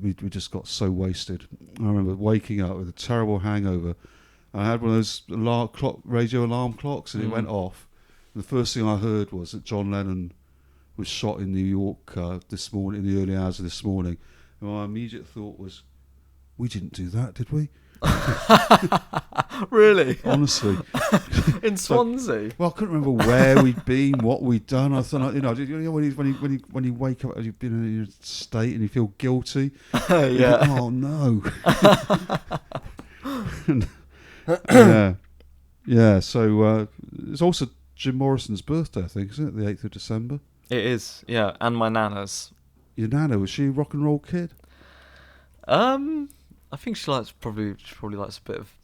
we just got so wasted. I remember waking up with a terrible hangover. I had one of those radio alarm clocks, and it went off. And the first thing I heard was that John Lennon was shot in New York this morning, in the early hours of this morning. And my immediate thought was, we didn't do that, did we? Really? Honestly. In Swansea? Well, I couldn't remember where we'd been, what we'd done. I thought, when you wake up, you've been in a state and you feel guilty. Yeah. Think, oh no. Yeah. So it's also Jim Morrison's birthday, I think, isn't it? The 8th of December. It is. Yeah, and my nana's. Your nana, was she a rock and roll kid? I think she probably likes a bit of.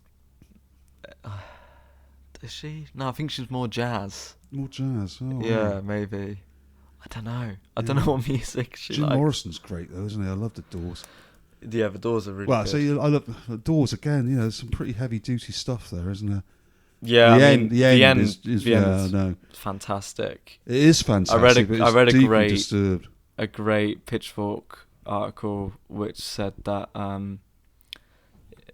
Is she? No, I think she's more jazz. More jazz. Oh, yeah, wow. maybe. I don't know. I don't know what music she Jim likes. Morrison's great though, isn't he? I love the Doors. Yeah, the Doors are really good. So I love the Doors again. There's some pretty heavy duty stuff there, isn't there? Yeah, the end is fantastic. It is fantastic. I read a great Pitchfork article which said that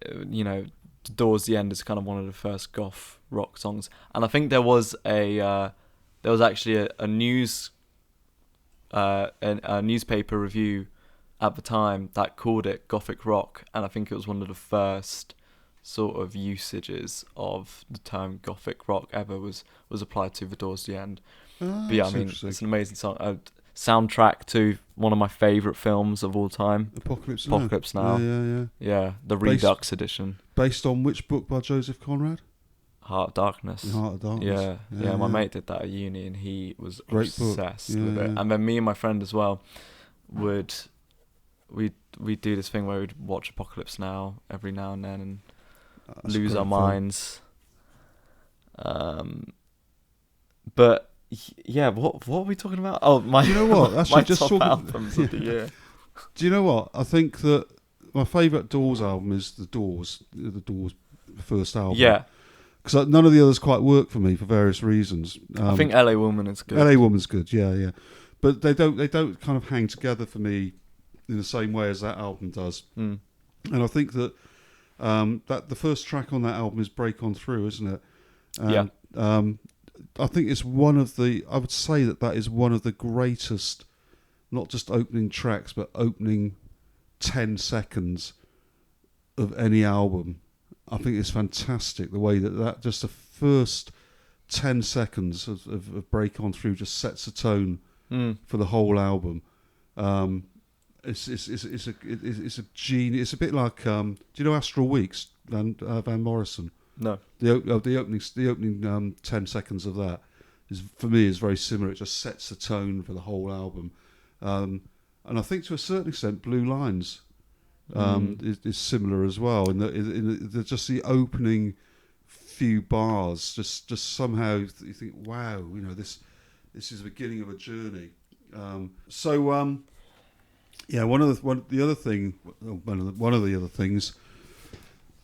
The Doors' The End is kind of one of the first goth rock songs, and I think there was actually a newspaper review at the time that called it gothic rock, and I think it was one of the first sort of usages of the term gothic rock ever was applied to The Doors' The End. But yeah, I mean, it's an amazing song. Soundtrack to one of my favourite films of all time, Apocalypse Now. Yeah, the Redux edition. Based on which book by Joseph Conrad? Heart of Darkness. Heart of Darkness. Yeah. My mate did that at uni, and he was obsessed with it. Yeah. And then me and my friend as well we'd do this thing where we'd watch Apocalypse Now every now and then and lose our minds. But yeah, what are we talking about? Oh, my. Do you know what? Actually, my just top talking albums of the year. Do you know what? I think that my favourite Doors album is the Doors' first album. Yeah, because none of the others quite work for me for various reasons. I think LA Woman is good. LA Woman's good, yeah, but they don't kind of hang together for me in the same way as that album does. And I think that that the first track on that album is "Break On Through," isn't it? Yeah. I think it's one of the. I would say that is one of the greatest, not just opening tracks, but opening 10 seconds of any album. I think it's fantastic the way that just the first 10 seconds of Break On Through just sets a tone for the whole album. It's a genius. It's a bit like do you know Astral Weeks, Van Morrison? No. The opening 10 seconds of that for me is very similar. It just sets the tone for the whole album, and I think to a certain extent, Blue Lines is similar as well. In just the opening few bars, just somehow you think, wow, this is the beginning of a journey. One of the other things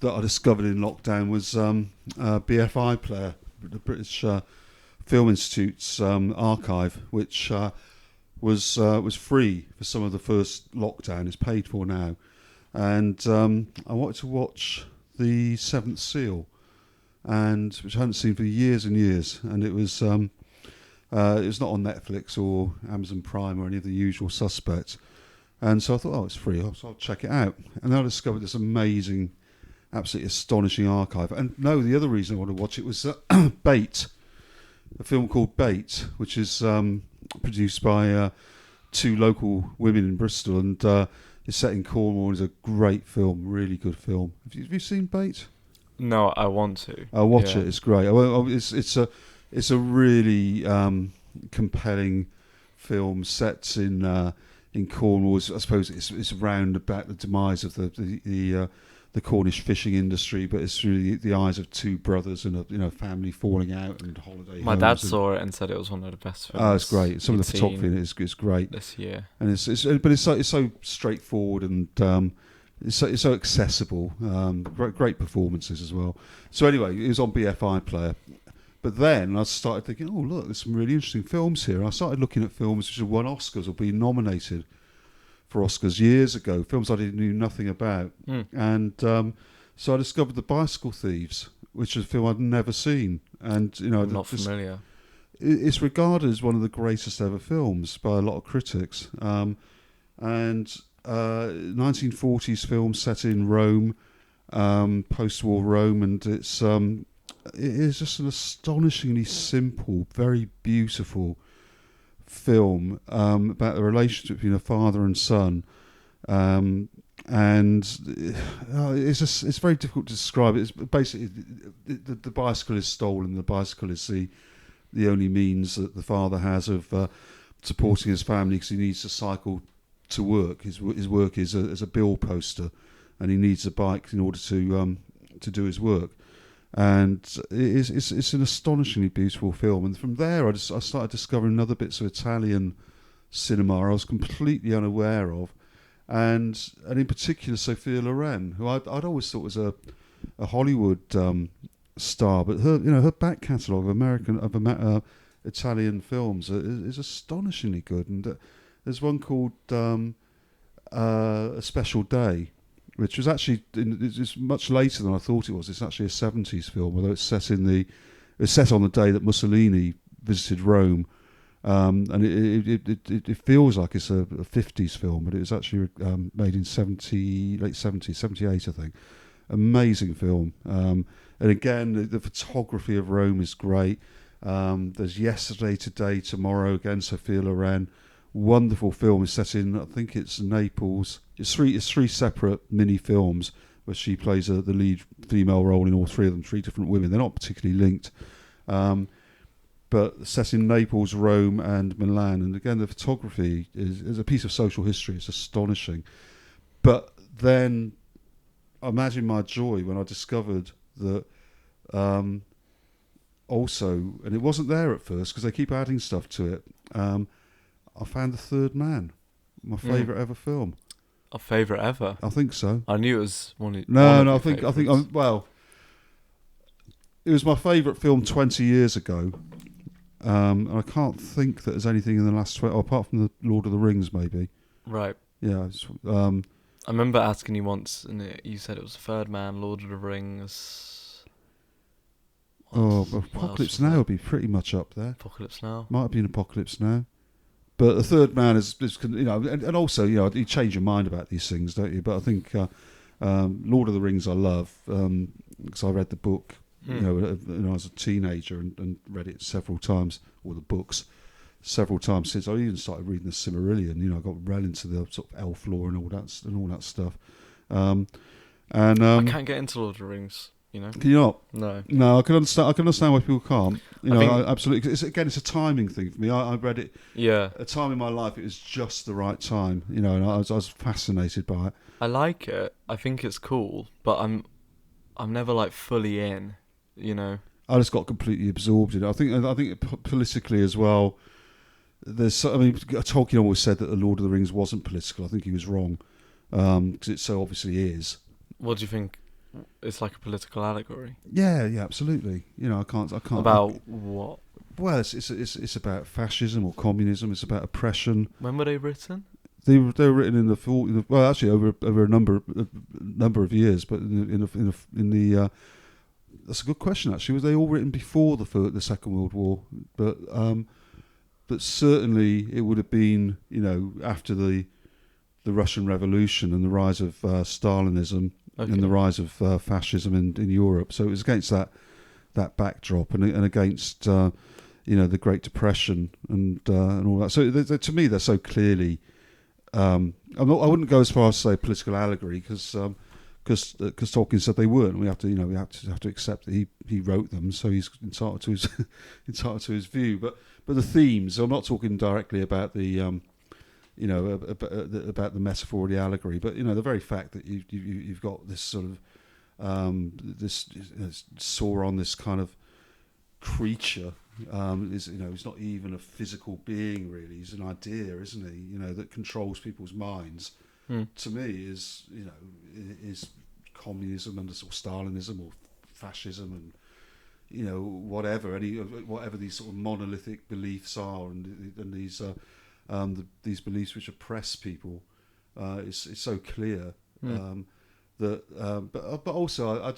that I discovered in lockdown was BFI Player, the British Film Institute's archive, which was free for some of the first lockdown. It's paid for now, and I wanted to watch The Seventh Seal, and which I hadn't seen for years and years, and it was not on Netflix or Amazon Prime or any of the usual suspects. And so I thought, it's free, so I'll check it out. And then I discovered this amazing, absolutely astonishing archive. And no, the other reason I wanted to watch it was Bait, a film called Bait, which is produced by two local women in Bristol, and it's set in Cornwall. It's a great film, really good film. Have you seen Bait? No, I want to. I'll watch it. It's great. It's a really compelling film set in Cornwall. I suppose it's around about the demise of the Cornish fishing industry, but it's really the eyes of two brothers and a family falling out and holiday. My dad saw it and said it was one of the best films. Oh, it's great. Some of the photography in it is great this year, and it's so straightforward and it's so accessible. Great performances as well. So anyway, it was on BFI Player. But then I started thinking, oh, look, there's some really interesting films here. I started looking at films which have won Oscars or been nominated for Oscars years ago, films I knew nothing about. And so I discovered The Bicycle Thieves, which is a film I'd never seen. And I'm not familiar. It's regarded as one of the greatest ever films by a lot of critics. And 1940s film set in Rome, post-war Rome, and it is just an astonishingly simple, very beautiful film about the relationship between a father and son, and it's very difficult to describe. It's basically the bicycle is stolen. The bicycle is the only means that the father has of supporting his family, because he needs to cycle to work. His work is as a bill poster, and he needs a bike in order to do his work. And it's an astonishingly beautiful film. And from there, I started discovering other bits of Italian cinema I was completely unaware of, and in particular Sophia Loren, who I'd always thought was a Hollywood star, but her back catalogue of Italian films is astonishingly good. And there's one called A Special Day, which was actually it's much later than I thought it was. It's actually a 70s film, although it's set on the day that Mussolini visited Rome, and it feels like it's a 50s film, but it was actually made in late 70s, 78, I think. Amazing film, and again the photography of Rome is great. There's Yesterday, Today, Tomorrow, again Sophia Loren. Wonderful film. Is set in, I think it's Naples. It's three separate mini films where she plays the lead female role in all three of them. Three different women. They're not particularly linked, but set in Naples, Rome, and Milan. And again, the photography is a piece of social history. It's astonishing. But then, imagine my joy when I discovered that also, and it wasn't there at first because they keep adding stuff to it. I found The Third Man, my favourite ever film. A favourite ever? I think so. I knew it was one. I think well, it was my favourite film 20 years ago. And I can't think that there's anything in the last 20, apart from the Lord of the Rings, maybe. Right. Yeah. I remember asking you once, and you said it was The Third Man, Lord of the Rings. Apocalypse Now would be pretty much up there. Apocalypse Now might have been Apocalypse Now. But The Third Man is and also, you change your mind about these things, don't you? But I think Lord of the Rings I love, because I read the book, when I was a teenager and read it several times, or the books several times since. I even started reading the Silmarillion. I got well into the sort of elf lore and all that stuff. I can't get into Lord of the Rings. Can you not? No, I can understand why people can't. Absolutely. It's a timing thing for me. I read it. Yeah. A time in my life, it was just the right time. And I was fascinated by it. I like it. I think it's cool, but I'm never fully in. I just got completely absorbed in it. I think politically as well. Tolkien always said that the Lord of the Rings wasn't political. I think he was wrong, because it so obviously is. What do you think? It's like a political allegory. Yeah, absolutely. I can't. About what? Well, it's about fascism or communism. It's about oppression. When were they written? They were written in the well, actually over a number of years, but in the that's a good question. Actually, were they all written before the Second World War? But certainly it would have been, after the Russian Revolution and the rise of Stalinism and the rise of fascism in Europe. So it was against that backdrop and against the Great Depression and all that. So to me, they're so clearly. I wouldn't go as far as to say political allegory because Tolkien said they weren't. We have to accept that he wrote them, so he's entitled to his view. But the themes, I'm not talking directly about the about the metaphor or the allegory, but the very fact that you've got this sort of this Sauron, this kind of creature. He's not even a physical being really. He's an idea, isn't he? That controls people's minds. To me, is communism and sort of Stalinism or fascism and whatever these sort of monolithic beliefs are and these beliefs which oppress people. It's so clear. But also I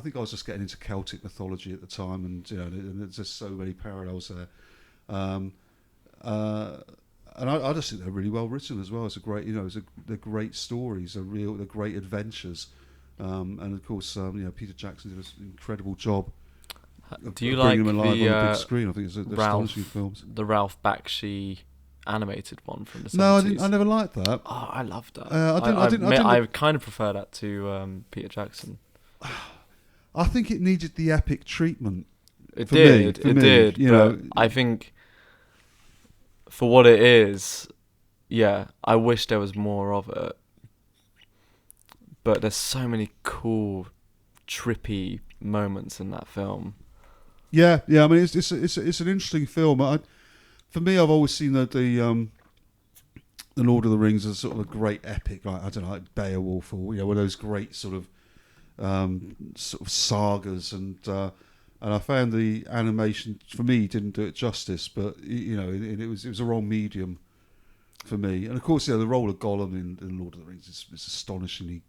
think I was just getting into Celtic mythology at the time, and and there's just so many parallels there, and I just think they're really well written as well. It's a great, they're great stories, they're great adventures, and of course, Peter Jackson did an incredible job. Do you like them alive the on the big screen? I think it's astonishing films. The Ralph Bakshi animated one from the 70s? No, I never liked that. Oh, I loved that. I kind of prefer that to Peter Jackson. I think it needed the epic treatment. It did. But I think for what it is, yeah, I wish there was more of it. But there's so many cool, trippy moments in that film. Yeah. I mean, it's an interesting film. For me, I've always seen the Lord of the Rings as sort of a great epic, like like Beowulf or one of those great sort of sagas, and I found the animation for me didn't do it justice, but it was a wrong medium for me. And of course, the role of Gollum in Lord of the Rings is astonishingly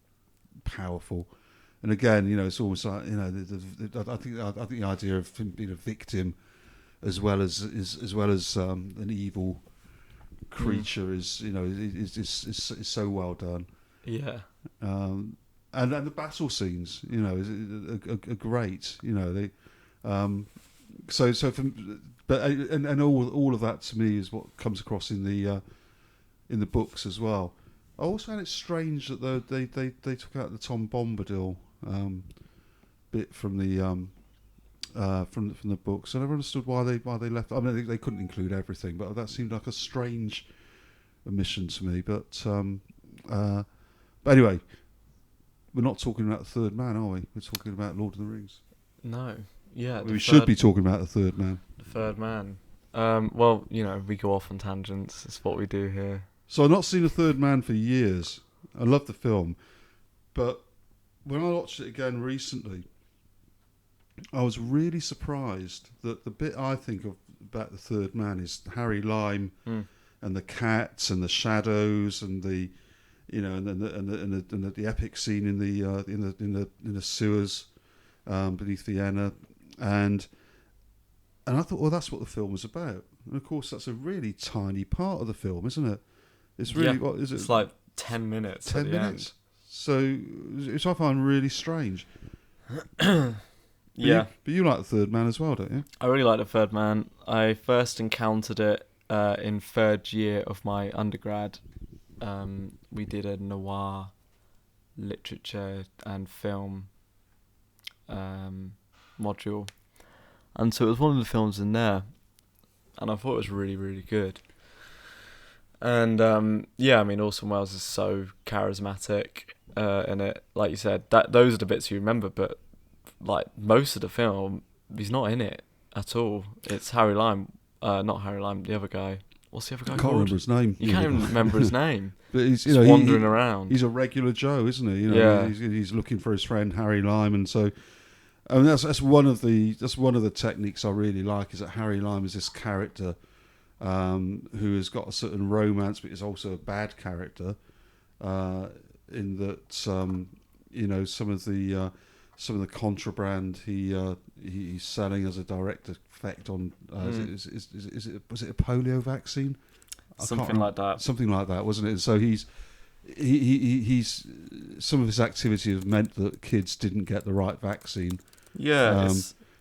powerful. And again, it's almost like I think the idea of him being a victim as well as an evil creature is so well done. Yeah. And the battle scenes, are great. But all of that to me is what comes across in the books as well. I also found it strange that they took out the Tom Bombadil bit from the books. I never understood why they left. I mean, they couldn't include everything, but that seemed like a strange omission to me. But anyway, we're not talking about the Third Man, are we? We're talking about Lord of the Rings. No. Yeah. We should be talking about the Third Man. The Third Man. Well, we go off on tangents. It's what we do here. So I've not seen The Third Man for years. I love the film, but when I watched it again recently, I was really surprised that the bit I think of about The Third Man is Harry Lime and the cats and the shadows and the the epic scene in the sewers beneath Vienna, and I thought, well, that's what the film was about. And of course, that's a really tiny part of the film, isn't it? It's really what is it? It's like 10 minutes. 10 minutes. So, which I find really strange. Yeah. But you like The Third Man as well, don't you? I really like The Third Man. I first encountered it in third year of my undergrad. We did a noir literature and film module. And so it was one of the films in there. And I thought it was really, really good. And Orson Welles is so charismatic in it. Like you said, those are the bits you remember, but like most of the film, he's not in it at all. It's Harry Lime, not Harry Lime, the other guy. What's the other guy called? I can't remember his name. You can't even remember his name. But he's wandering around. He's a regular Joe, isn't he? Yeah. He's looking for his friend Harry Lime, and so I mean, that's one of the techniques I really like, is that Harry Lime is this character who has got a certain romance, but is also a bad character. In that, you know, some of the contraband he's selling as a direct effect on was it a polio vaccine? Something like that. Something like that, wasn't it? So he's some of his activity has meant that kids didn't get the right vaccine. Yeah.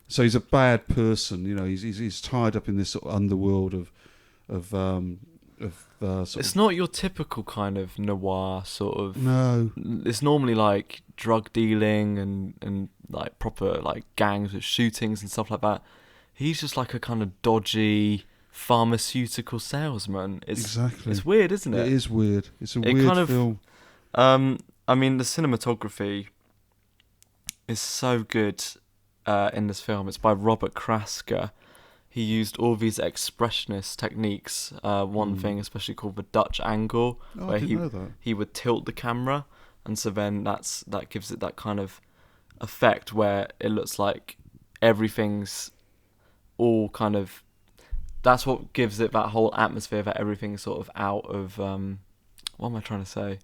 So he's a bad person, you know. He's tied up in this sort of underworld of it's not your typical kind of noir sort of. No. It's normally like drug dealing and like proper like gangs with shootings and stuff like that. He's just like a kind of dodgy pharmaceutical salesman. Exactly. It's weird, isn't it? It is weird. It's a weird kind of, film. I mean, the cinematography is so good in this film. It's by Robert Krasker. He used all these expressionist techniques. One thing especially called the Dutch angle, where I didn't know that. he would tilt the camera, and so then that gives it that kind of effect where it looks like everything's all kind of. That's what gives it that whole atmosphere that everything's sort of out of. What am I trying to say?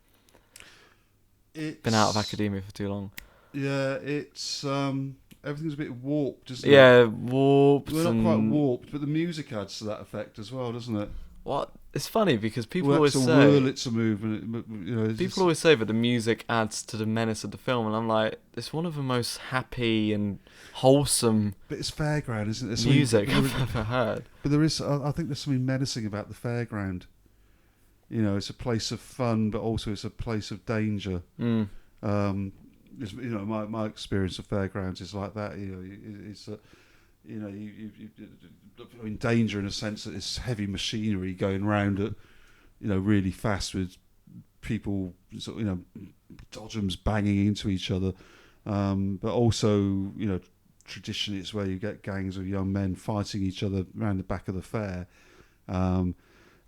Been out of academia for too long. Yeah, it's everything's a bit warped, isn't it? Yeah, warped. Well, not quite warped, but the music adds to that effect as well, doesn't it? What? It's funny because people Well, always it's a say whirl, it's a movement. You know, people always say that the music adds to the menace of the film, and I'm like, it's one of the most happy and wholesome. But it's fairground, isn't it? Music I've ever heard. But there is, I think, there's something menacing about the fairground. You know, it's a place of fun, but also it's a place of danger. Mm. You know, my experience of fairgrounds is like that. You know, it's you know, you're in danger in a sense that it's heavy machinery going round at, you know, really fast with people, sort of, you know, dodgems banging into each other. But also, you know, traditionally it's where you get gangs of young men fighting each other around the back of the fair. You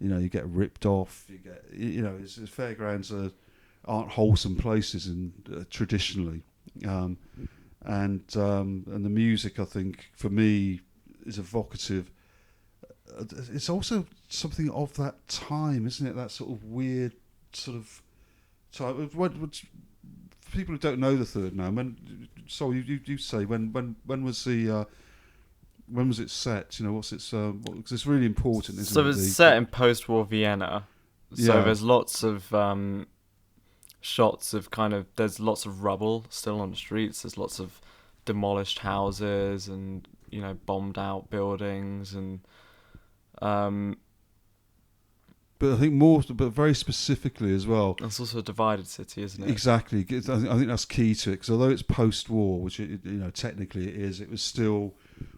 know, you get ripped off. You know, it's fairgrounds aren't wholesome places traditionally. And the music, I think, for me, is evocative. It's also something of that time, isn't it? That sort of weird sort of time. For people who don't know the Third now, you say when was it set? You know, what's its? Because it's really important, isn't it? So it's set in post-war Vienna. So there's lots of shots of there's lots of rubble still on the streets. There's lots of demolished houses and, you know, bombed out buildings and. But I think but very specifically as well. It's also a divided city, isn't it? Exactly. I think that's key to it, because although it's post-war, which you know technically it is, it was still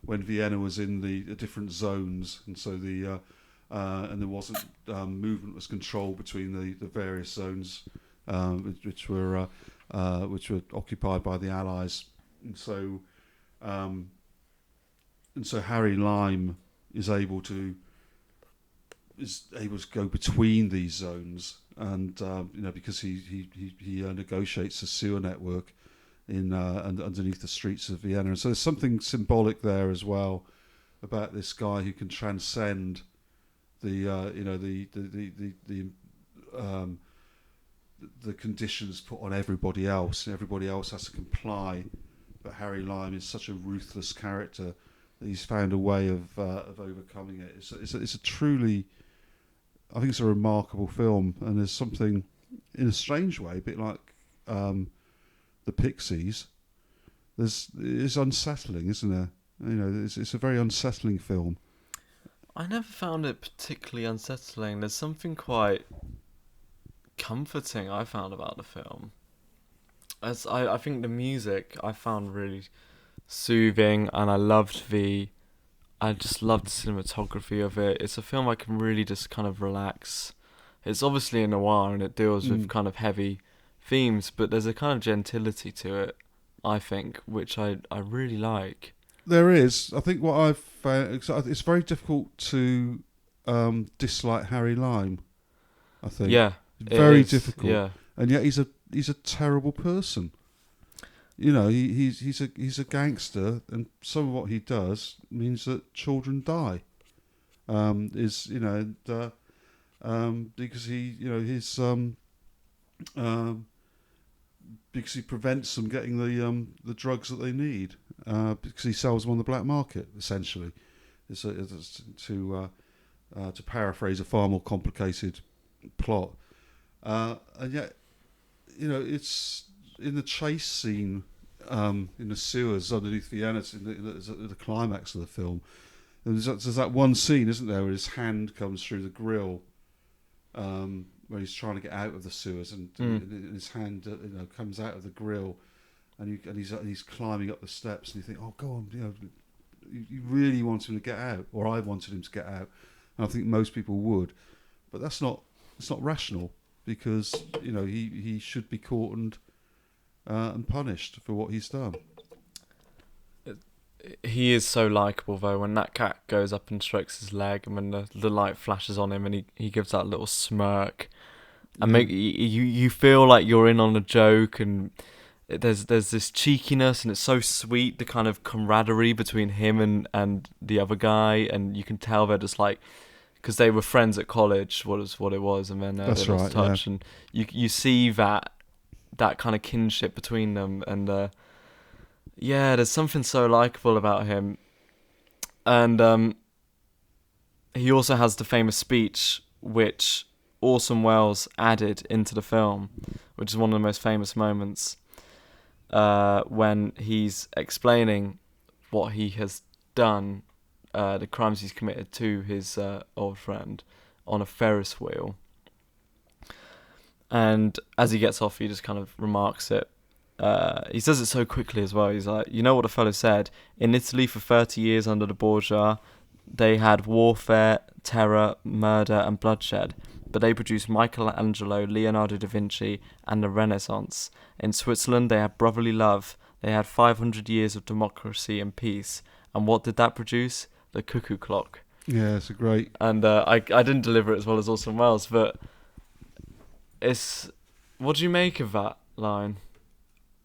when Vienna was in the different zones, and so and there wasn't movement was controlled between the various zones, which were occupied by the Allies, and so Harry Lime is able to go between these zones, and you know, because he negotiates a sewer network underneath the streets of Vienna, and so there's something symbolic there as well about this guy who can transcend the conditions put on everybody else, and everybody else has to comply. But Harry Lime is such a ruthless character that he's found a way of overcoming it. It's a truly, I think it's a remarkable film, and there's something, in a strange way, a bit like the Pixies. It's unsettling, isn't there? You know, it's a very unsettling film. I never found it particularly unsettling. There's something quite comforting I found about the film. I think the music I found really soothing, and I just loved the cinematography of it. It's a film I can really just kind of relax. It's obviously a noir and it deals with kind of heavy themes, but there's a kind of gentility to it, I think, which I really like. There is. I think what I've found, it's very difficult to dislike Harry Lime, I think. Yeah. Very difficult. Yeah. And yet he's a terrible person. you know, he's a gangster, and some of what he does means that children die. Because he, you know, his because he prevents them getting the drugs that they need, because he sells them on the black market, essentially. To paraphrase a far more complicated plot, and yet, you know, it's in the chase scene in the sewers underneath Vienna, in the climax of the film. There's that one scene, isn't there, where his hand comes through the grill, where he's trying to get out of the sewers, and his hand, comes out of the grill, and he's climbing up the steps, and you think, oh, go on, you know, you really want him to get out, or I wanted him to get out, and I think most people would, but it's not rational, because, you know, he should be caught and punished for what he's done. He is so likeable, though. When that cat goes up and strokes his leg, and when the light flashes on him, and he gives that little smirk, and you feel like you're in on a joke, and there's this cheekiness, and it's so sweet, the kind of camaraderie between him and the other guy, and you can tell they're just like, because they were friends at college, what it was, and then they lost touch, and you see that kind of kinship between them, and there's something so likeable about him. And he also has the famous speech which Orson Welles added into the film, which is one of the most famous moments, when he's explaining what he has done, the crimes he's committed to his old friend, on a Ferris wheel. And as he gets off, he just kind of remarks it. He says it so quickly as well. He's like, you know what the fellow said? In Italy for 30 years under the Borgia, they had warfare, terror, murder and bloodshed. But they produced Michelangelo, Leonardo da Vinci and the Renaissance. In Switzerland, they had brotherly love. They had 500 years of democracy and peace. And what did that produce? The cuckoo clock. Yeah, it's a great... And I didn't deliver it as well as Orson Welles, but it's... What do you make of that line?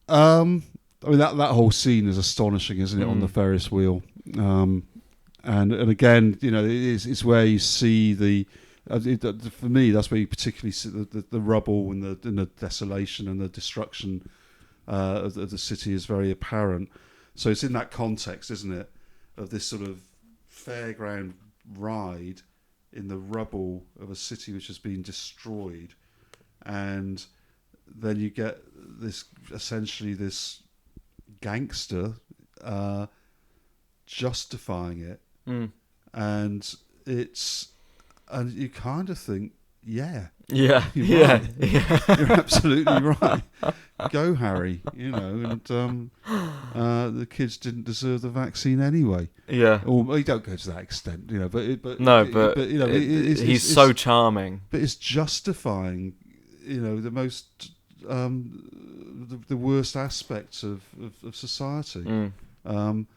I mean, that whole scene is astonishing, isn't it, on the Ferris wheel? And again, you know, it's where you see for me, that's where you particularly see the rubble and the desolation and the destruction of the city is very apparent. So it's in that context, isn't it, of this sort of fairground ride in the rubble of a city which has been destroyed, and then you get this gangster justifying it, and you kind of think, you're absolutely right. Go, Harry. You know, and the kids didn't deserve the vaccine anyway. Yeah, or you don't go to that extent, you know. But you know, he's so charming. But it's justifying, you know, the most the worst aspects of society, and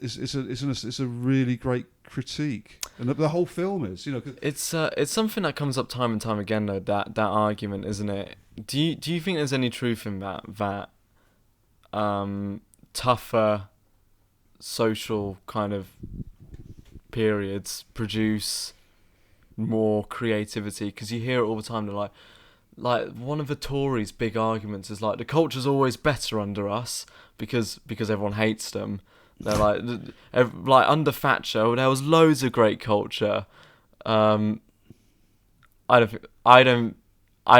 it's a really great critique, and the whole film is, you know, it's something that comes up time and time again, though, that argument, isn't it? Do you think there's any truth in that tougher social kind of periods produce more creativity? Because you hear it all the time. They're like one of the Tories' big arguments is like, the culture's always better under us because everyone hates them. They're like under Thatcher, there was loads of great culture. I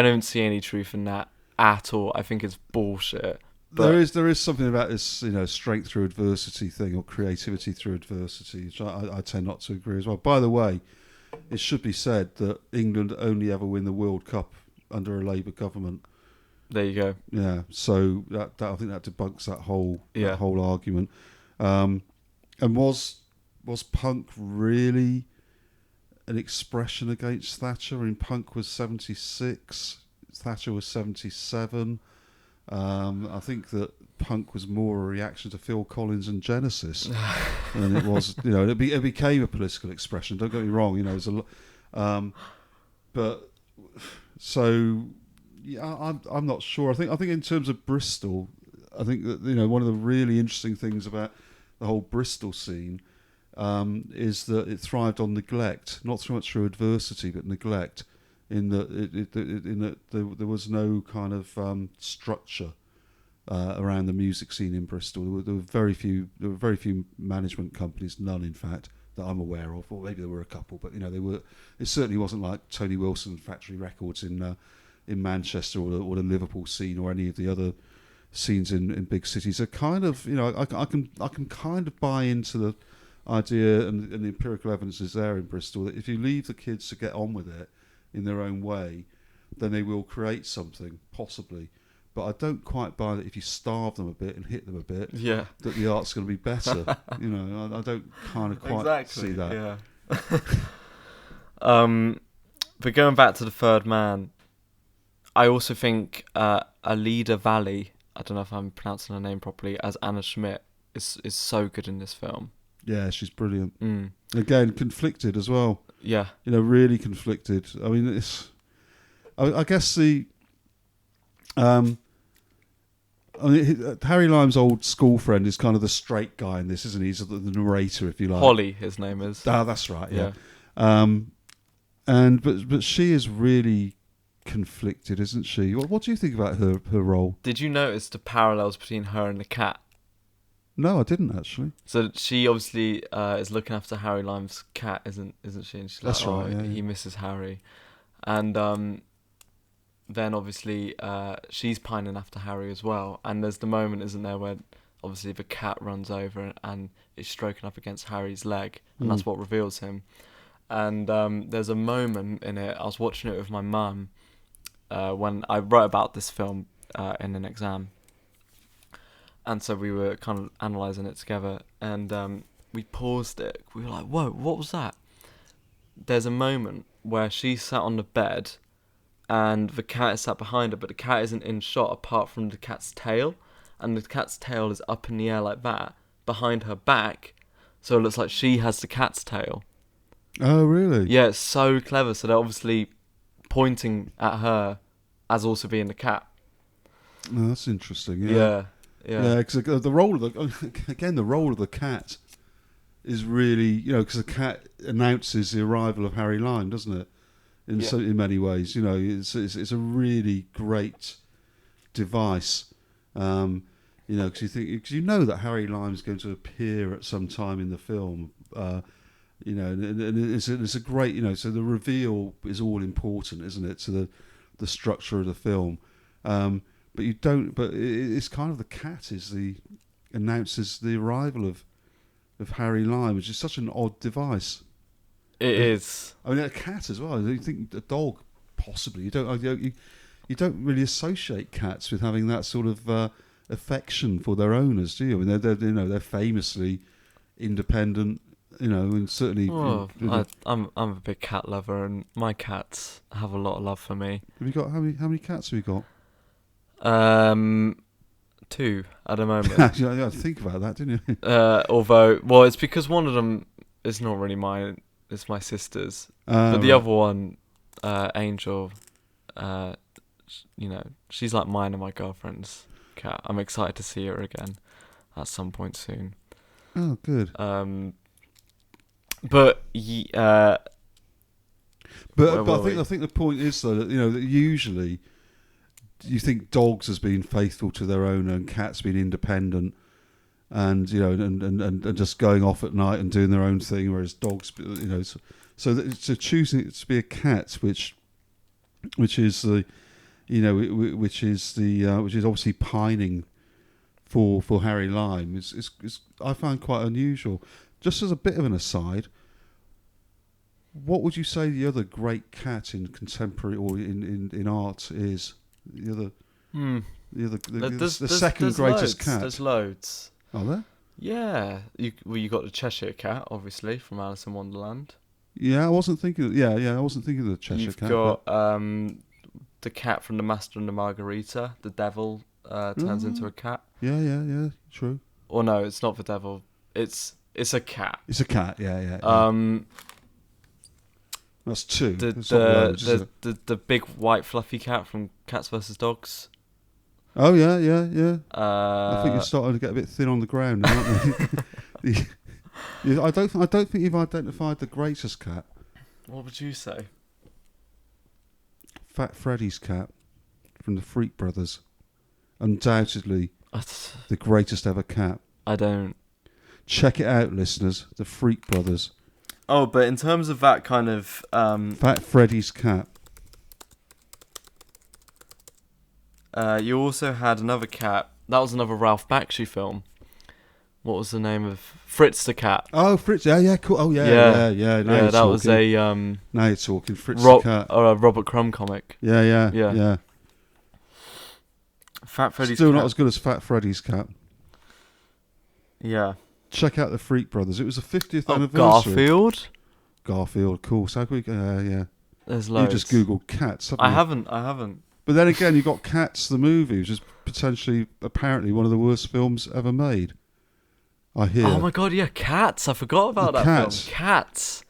don't see any truth in that at all. I think it's bullshit. But there is something about this, you know, strength through adversity thing, or creativity through adversity, which I tend not to agree as well. By the way, it should be said that England only ever win the World Cup under a Labour government. There you go. Yeah, so that I think that debunks that whole argument. And was punk really an expression against Thatcher? I mean, punk was 76, Thatcher was 77. I think that punk was more a reaction to Phil Collins and Genesis than it was, you know, it became a political expression. Don't get me wrong, you know, there's a lot, but so Yeah, I'm not sure. I think in terms of Bristol, I think that one of the really interesting things about the whole Bristol scene is that it thrived on neglect, not so much through adversity, but neglect. In that there was no kind of structure around the music scene in Bristol. There were very few management companies, none in fact, that I'm aware of, or maybe there were a couple, but it certainly wasn't like Tony Wilson Factory Records in Manchester or the Liverpool scene or any of the other scenes in big cities. Are kind of I can kind of buy into the idea, and the empirical evidence is there in Bristol, that if you leave the kids to get on with it in their own way, then they will create something, possibly. But I don't quite buy that if you starve them a bit and hit them a bit, that the art's going to be better. I don't kind of quite see that. Yeah. But going back to the third man, I also think Alida Valli, I don't know if I'm pronouncing her name properly, as Anna Schmidt is so good in this film. Yeah, she's brilliant. Again, conflicted as well. Yeah. Really conflicted. I mean, I guess Harry Lime's old school friend is kind of the straight guy in this, isn't he? He's the narrator, if you like. Holly, his name is. Ah, that's right. Yeah. But she is really conflicted, isn't she? What do you think about her role? Did you notice the parallels between her and the cat? No, I didn't actually. So she obviously is looking after Harry Lime's cat, isn't she? And she's That's like, right. Yeah, he misses Harry, and then obviously she's pining after Harry as well. And there's the moment, isn't there, where obviously the cat runs over and is stroking up against Harry's leg, and that's what reveals him. And there's a moment in it. I was watching it with my mum when I wrote about this film in an exam. And so we were kind of analysing it together, and we paused it. We were like, whoa, what was that? There's a moment where she's sat on the bed and the cat is sat behind her, but the cat isn't in shot apart from the cat's tail. And the cat's tail is up in the air like that, behind her back. So it looks like she has the cat's tail. Oh, really? Yeah, it's so clever. So they're obviously pointing at her as also being the cat. Oh, that's interesting. Yeah. Yeah, because the role of the cat is really, because the cat announces the arrival of Harry Lime, doesn't it? In many ways, it's a really great device. Because that Harry Lime's going to appear at some time in the film. And it's a great, so the reveal is all important, isn't it, to the structure of the film. But it's kind of the cat announces the arrival of Harry Lime, which is such an odd device. It is. I mean, a cat as well. You think a dog, possibly. You don't really associate cats with having that sort of affection for their owners, do you? I mean, they're famously independent. And certainly. I'm a big cat lover, and my cats have a lot of love for me. Have you got how many cats have you got? 2 at the moment. You had to think about that, didn't you? Although, well, it's because one of them is not really mine; it's my sister's. But the other one, Angel, she's like mine and my girlfriend's cat. I'm excited to see her again at some point soon. Oh, good. But I think the point is though that that usually you think dogs as being faithful to their owner and cats being independent and and just going off at night and doing their own thing, whereas dogs so choosing it to be a cat which is obviously pining for Harry Lime is I find quite unusual. Just as a bit of an aside, what would you say the other great cat in contemporary or in art is? The second greatest cat. There's loads. Are there? Yeah. You got the Cheshire Cat, obviously, from Alice in Wonderland. Yeah, I wasn't thinking. I wasn't thinking of the Cheshire Cat. You've got the cat from The Master and the Margarita. The devil turns into a cat. Yeah. True. Or no, it's not the devil. It's a cat. It's a cat. Yeah. That's 2. The It's not loads, is it? the big white fluffy cat from Cats vs Dogs. Oh yeah. I think you're Uh, starting to get a bit thin on the ground, aren't you? I don't think you've identified the greatest cat. what would you say? Fat Freddy's cat from the Freak Brothers. Undoubtedly the greatest ever cat. I don't. Check it out, listeners. The Freak Brothers. Oh, but in terms of that kind of Fat Freddy's cat. you also had another cat. That was another Ralph Bakshi film. What was the name of Fritz the cat? Oh, Fritz. Yeah, cool. Oh, yeah. Now you're that talking. was a Now you're talking. Fritz the cat. or a Robert Crumb comic. Yeah. Fat Freddy's Still cat. not as good as Fat Freddy's cat. Yeah. Check out the Freak Brothers. It was the 50th Oh, anniversary. Garfield, of course. How can we? Yeah. There's loads. You just googled cats. I you? haven't. But then again, you got Cats, the movie, which is potentially, apparently, one of the worst films ever made. I hear. Oh my god, yeah, Cats. I forgot about The that Cats. film. Cats.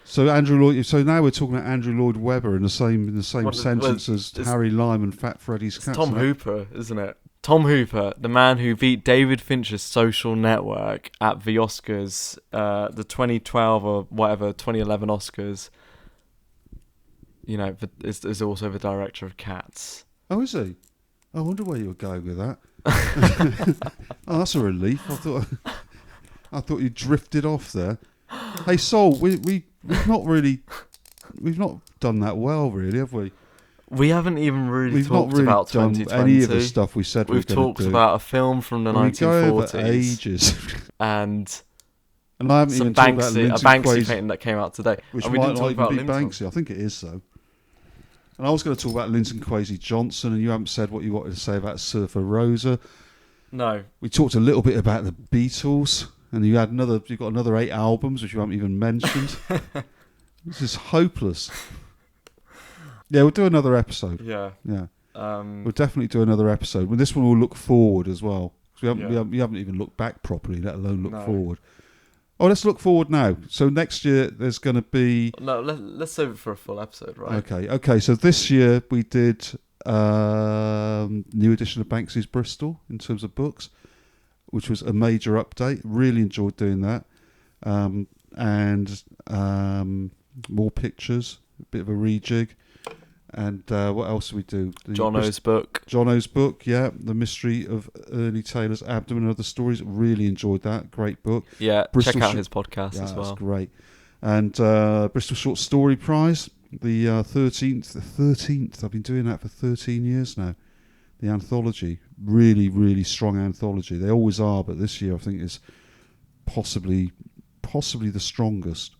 So Andrew Lloyd. So now we're talking about Andrew Lloyd Webber in the same sentence as Harry Lime and Fat Freddy's It's Cats. Tom Hooper, isn't it? Tom Hooper, the man who beat David Fincher's Social Network at the Oscars, the 2012 or whatever, 2011 Oscars. You know, is also the director of Cats. Oh, is he? I wonder where you were going with that. Oh, that's a relief. I thought you drifted off there. Hey, Sol, we've not done that well, really, have we? We haven't even really We've talked not really about done 2020. any of the stuff we said We've we were going talked to do. about a film from the We go over 1940s ages. and And I haven't some even talked about Banksy, a Linton Banksy Quays, painting that came out today. which And we might didn't not talk even about be Linton. Banksy. I think it is, though. And I was going to talk about Linton Kwesi Johnson, and you haven't said what you wanted to say about Surfer Rosa. No. We talked a little bit about the Beatles, and you've got another 8 albums which you haven't even mentioned. This is hopeless. Yeah, we'll do another episode. Yeah. Yeah, we'll definitely do another episode. Well, this one will look forward as well. We haven't even looked back properly, let alone look forward. Oh, let's look forward now. So next year there's going to be... No, let's save it for a full episode, right? Okay. So this year we did new edition of Banksy's Bristol in terms of books, which was a major update. Really enjoyed doing that. And more pictures, a bit of a rejig. And what else did we do? Jono's book. Jono's book, yeah. The Mystery of Ernie Taylor's Abdomen and Other Stories. Really enjoyed that. Great book. Yeah, Bristol check out his podcast as well. That's great. And Bristol Short Story Prize, the 13th. The 13th. I've been doing that for 13 years now. The anthology. Really, really strong anthology. They always are, but this year I think is possibly the strongest.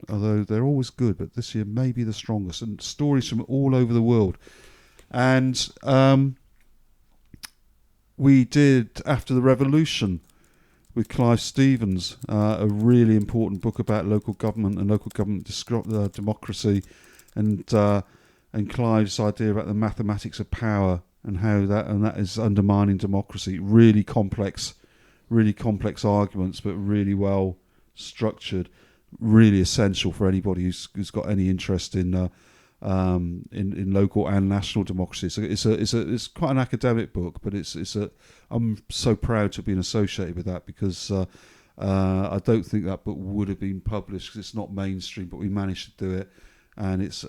Although they're always good, but this year maybe the strongest. And stories from all over the world. And we did After the Revolution with Clive Stevens, a really important book about local government and local government democracy, and Clive's idea about the mathematics of power and how that is undermining democracy. Really complex arguments, but really well structured. Really essential for anybody who's got any interest in local and national democracy. So it's quite an academic book, but I'm so proud to have been associated with that, because I don't think that book would have been published because it's not mainstream, but we managed to do it, and it's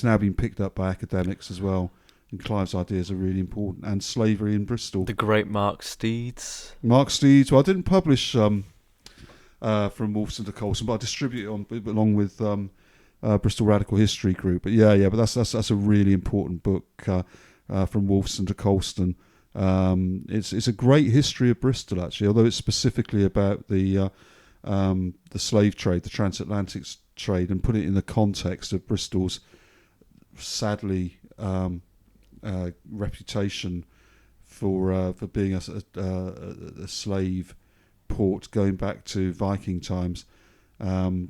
now been picked up by academics as well. And Clive's ideas are really important. And Slavery in Bristol. The great Mark Steeds. Well, I didn't publish from Wolfson to Colston, but I distribute it along with Bristol Radical History Group. But but that's a really important book from Wolfson to Colston. It's a great history of Bristol, actually, although it's specifically about the slave trade, the transatlantic trade, and put it in the context of Bristol's sadly reputation for being a slave port going back to Viking times. The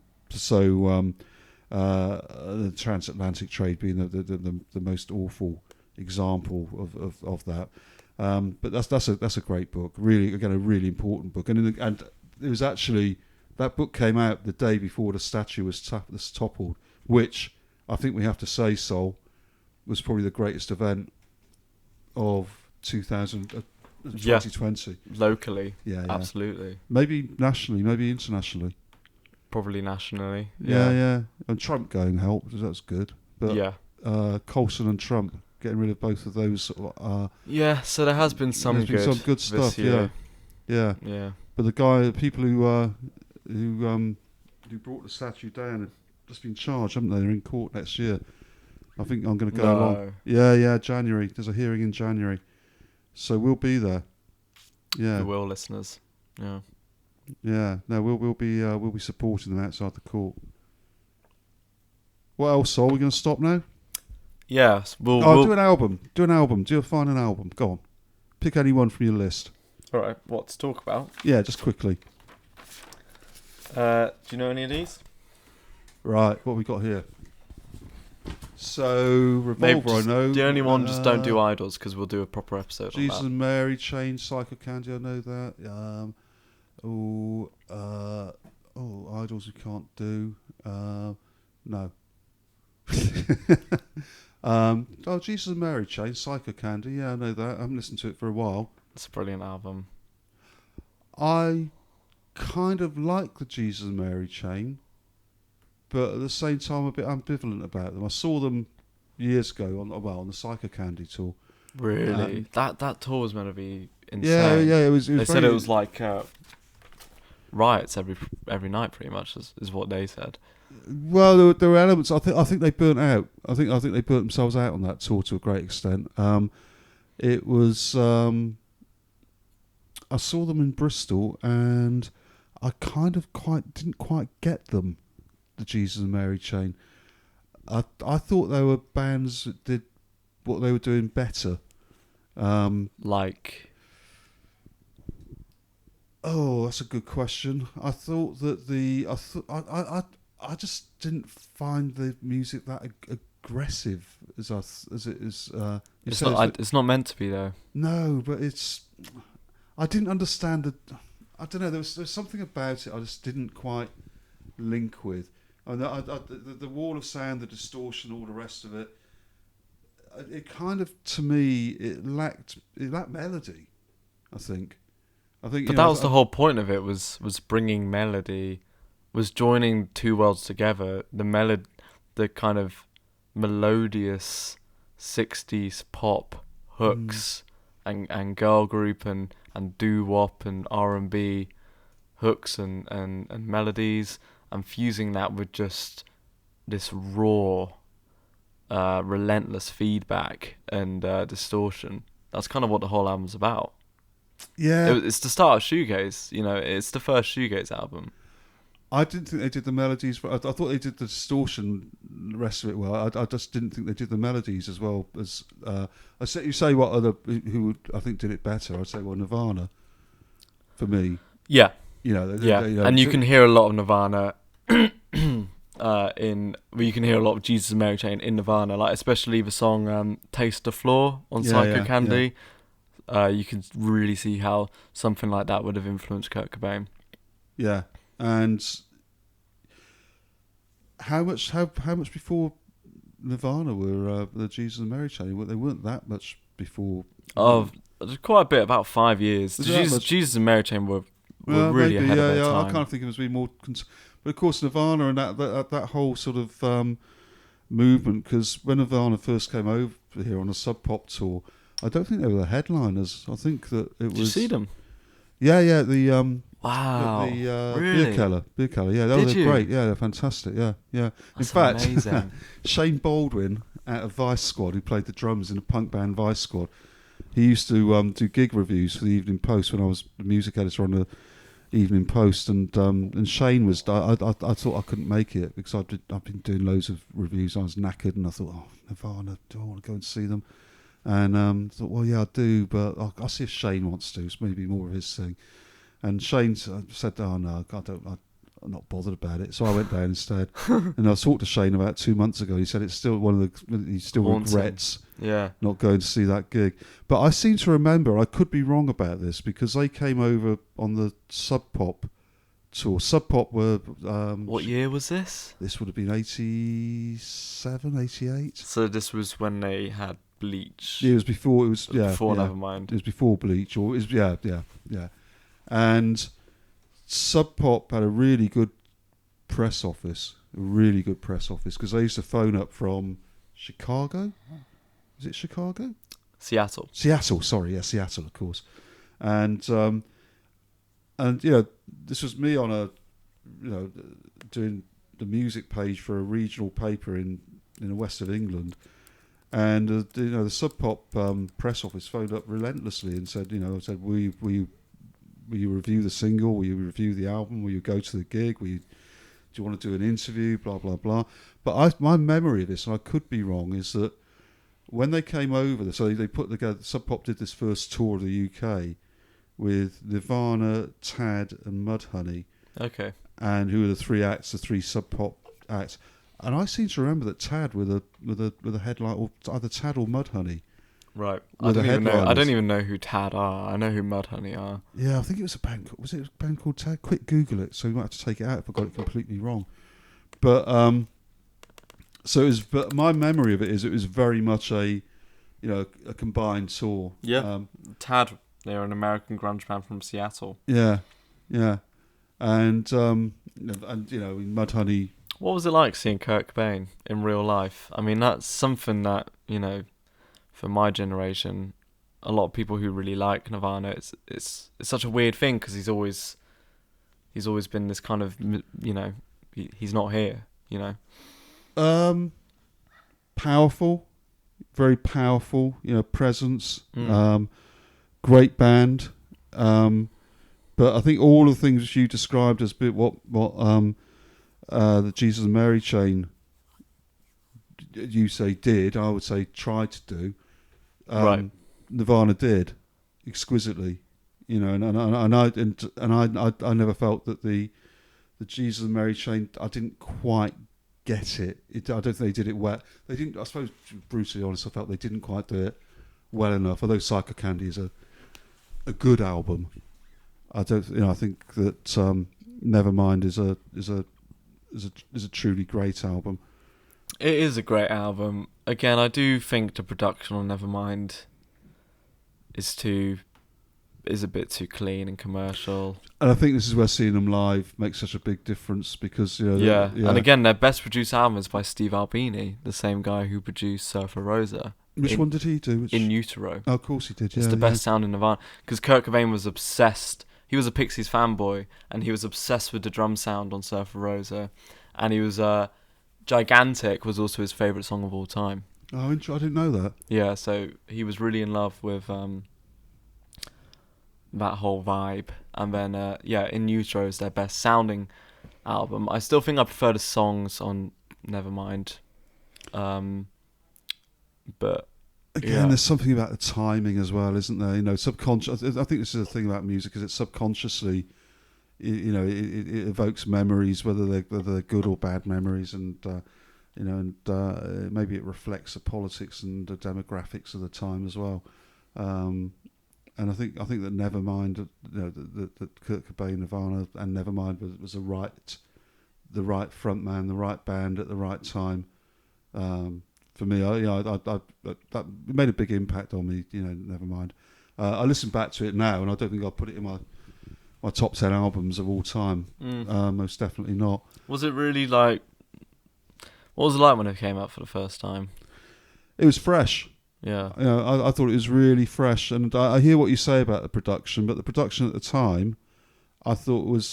transatlantic trade being the most awful example of that. But that's a great book. Really, again, a really important book. And it was actually, that book came out the day before the statue was toppled, which I think we have to say, Sol, was probably the greatest event of 2020. Locally, Yeah, yeah. absolutely. Maybe nationally, maybe internationally. Probably nationally. Yeah. And Trump going helped. That's good. But Yeah. Coulson and Trump getting rid of both of those. So there has been some there's been some good stuff. year. Yeah. Yeah. But the people who brought the statue down have just been charged, haven't they? They're in court next year. I think I'm going to go along. Yeah, January. There's a hearing in January, so we'll be there. Yeah, We will, listeners. Yeah. yeah. No, we'll be supporting them outside the court. What else? So are we going to stop now? Yes. Do an album. Find an album. Go on. Pick any one from your list. All right. What to talk about? Yeah, just quickly. Do you know any of these? Right. What have we got here? So Revolver, I know. The only one, just don't do Idols, because we'll do a proper episode Jesus on that. and Mary, Chain, Psycho Candy, I know that. Idols we can't do. No. Jesus and Mary Chain, Psycho Candy, yeah, I know that. I haven't listened to it for a while. It's a brilliant album. I kind of like the Jesus and Mary Chain, but at the same time I'm a bit ambivalent about them. I saw them years ago on the Psycho Candy tour. Really? That tour was meant to be insane. Yeah, it was They said it was like riots every night, pretty much, is what they said. Well, there were elements. I think they burnt out. I think they burnt themselves out on that tour to a great extent. It was. I saw them in Bristol, and I kind of didn't quite get them. The Jesus and Mary Chain. I thought they were bands that did what they were doing better. Like. Oh, that's a good question. I thought that I just didn't find the music that aggressive as it is. It's not meant to be, though. No, but I didn't understand I don't know. There was something about it I just didn't quite link with. And the wall of sound, the distortion, all the rest of it. It kind of, to me, it lacked melody. I think. But that was the whole point of it. Was bringing melody, was joining two worlds together. The kind of melodious 60s pop hooks and girl group and doo-wop and R&B hooks and melodies, and fusing that with just this raw, relentless feedback and distortion. That's kind of what the whole album's about. Yeah, it's the start of shoegaze. It's the first shoegaze album. I didn't think they did the melodies. I thought they did the distortion, the rest of it well. I just didn't think they did the melodies as well as. You say what other who I think did it better? I'd say Nirvana. For me, yeah, and you can hear a lot of Nirvana you can hear a lot of Jesus and Mary Chain in Nirvana, like especially the song "Taste the Floor" on Psycho Candy. Yeah. You can really see how something like that would have influenced Kurt Cobain. Yeah. And how much before Nirvana were the Jesus and Mary Chain? They weren't that much before. Quite a bit, about 5 years. Jesus and Mary Chain were really ahead of their time. I kind of think it was being more. But of course, Nirvana and that whole sort of movement. Because when Nirvana first came over here on a Sub Pop tour, I don't think they were the headliners. I think that it was. Did you see them? Yeah. The wow. Really? Beer Keller. Yeah, they're great. Yeah, they're fantastic. Yeah. That's in fact, amazing. Shane Baldwin out of Vice Squad, who played the drums in the punk band Vice Squad, he used to do gig reviews for the Evening Post when I was the music editor on the Evening Post, and Shane was. I thought I couldn't make it because I've been doing loads of reviews. I was knackered, and I thought, Nirvana, do I want to go and see them? And I thought, well, yeah, I do, but I'll see if Shane wants to. It's maybe more of his thing. And Shane said, oh, no, I'm not bothered about it. So I went down instead. And I talked to Shane about 2 months ago. He said it's still he still regrets not going to see that gig. But I seem to remember, I could be wrong about this, because they came over on the Sub Pop tour. Sub Pop were. What year was this? This would have been 87, 88. So this was when they had Bleach. It was before. It was Before yeah. Nevermind. It was before Bleach, or it was yeah. And Sub Pop had a really good press office, because they used to phone up from Chicago. Is it Chicago? Seattle. Seattle, of course. And this was me on doing the music page for a regional paper in the west of England, and the Sub Pop press office phoned up relentlessly and said, will you review the single? Will you review the album? Will you go to the gig? Do you want to do an interview? Blah blah blah. But my memory of this, and I could be wrong, is that when they came over, so they put together. Sub Pop did this first tour of the UK with Nirvana, Tad, and Mudhoney. Okay. And who were the three acts, the three Sub Pop acts? And I seem to remember that Tad with a headline, or either Tad or Mudhoney. Right. I don't even know who Tad are. I know who Mudhoney are. Yeah, I think it was a band. Was it a band called Tad? Quick Google it. So you might have to take it out if I got it completely wrong. But but my memory of it is it was very much a combined tour. Yeah. Tad, they're an American grunge band from Seattle. Yeah, and Mudhoney. What was it like seeing Kurt Cobain in real life? I mean, that's something that for my generation, a lot of people who really like Nirvana, it's such a weird thing because he's always been this kind of he's not here. Powerful, very powerful, presence, great band, but I think all of the things you described as what the Jesus and Mary chain, you say did, I would say tried to do, right. Nirvana did exquisitely, and I never felt that the Jesus and Mary chain, I didn't quite get it. I don't think they did it well. They didn't. I suppose, brutally honest, I felt they didn't quite do it well enough. Although Psycho Candy is a good album, I don't. I think that Nevermind is a truly great album. It is a great album. Again, I do think the production on Nevermind is a bit too clean and commercial. And I think this is where seeing them live makes such a big difference because yeah. And again, their best produced album is by Steve Albini, the same guy who produced Surfer Rosa. Which one did he do? In Utero. Oh, of course he did. Yeah, it's the best sound in Nirvana because Kurt Cobain was obsessed. He was a Pixies fanboy, and he was obsessed with the drum sound on Surfer Rosa, and he was Gigantic was also his favourite song of all time. Oh, I didn't know that. Yeah, so he was really in love with that whole vibe. And then, In Utero is their best sounding album. I still think I prefer the songs on Nevermind. But again, there's something about the timing as well, isn't there? Subconscious. I think this is the thing about music, is it subconsciously, it evokes memories, whether they're good or bad memories, and maybe it reflects the politics and the demographics of the time as well. And I think that Nevermind, that Kurt Cobain, Nirvana, and Nevermind was the right front man, the right band at the right time. For me, that made a big impact on me. Nevermind. I listen back to it now, and I don't think I'll put it in my top 10 albums of all time. Most definitely not. Was it really like? What was it like when it came out for the first time? It was fresh. Yeah. I thought it was really fresh, and I hear what you say about the production, but the production at the time, I thought was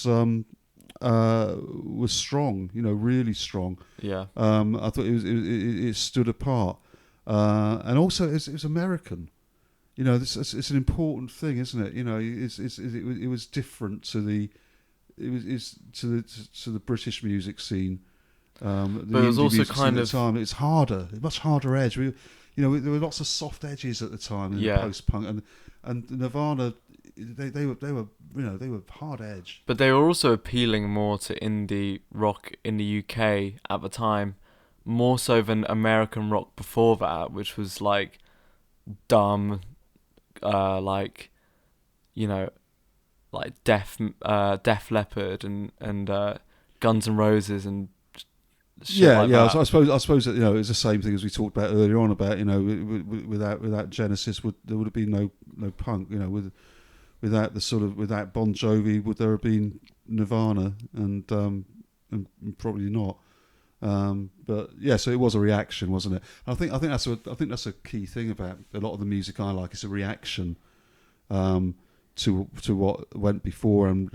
strong. Really strong. Yeah. I thought it stood apart, and also it was American. It's an important thing, isn't it? It was different to the British music scene. But it was also kind of time. It's harder, much harder edge. There were lots of soft edges at the time in the post-punk, and Nirvana, they were hard edge. But they were also appealing more to indie rock in the UK at the time, more so than American rock before that, which was like dumb, like Def Leppard and Guns N' Roses and shit like that. So I suppose that, it's the same thing as we talked about earlier on about, without Genesis there would have been no punk. Without Bon Jovi, would there have been Nirvana? And probably not. But yeah, so it was a reaction, wasn't it? I think that's a key thing about a lot of the music I like. It's a reaction to what went before and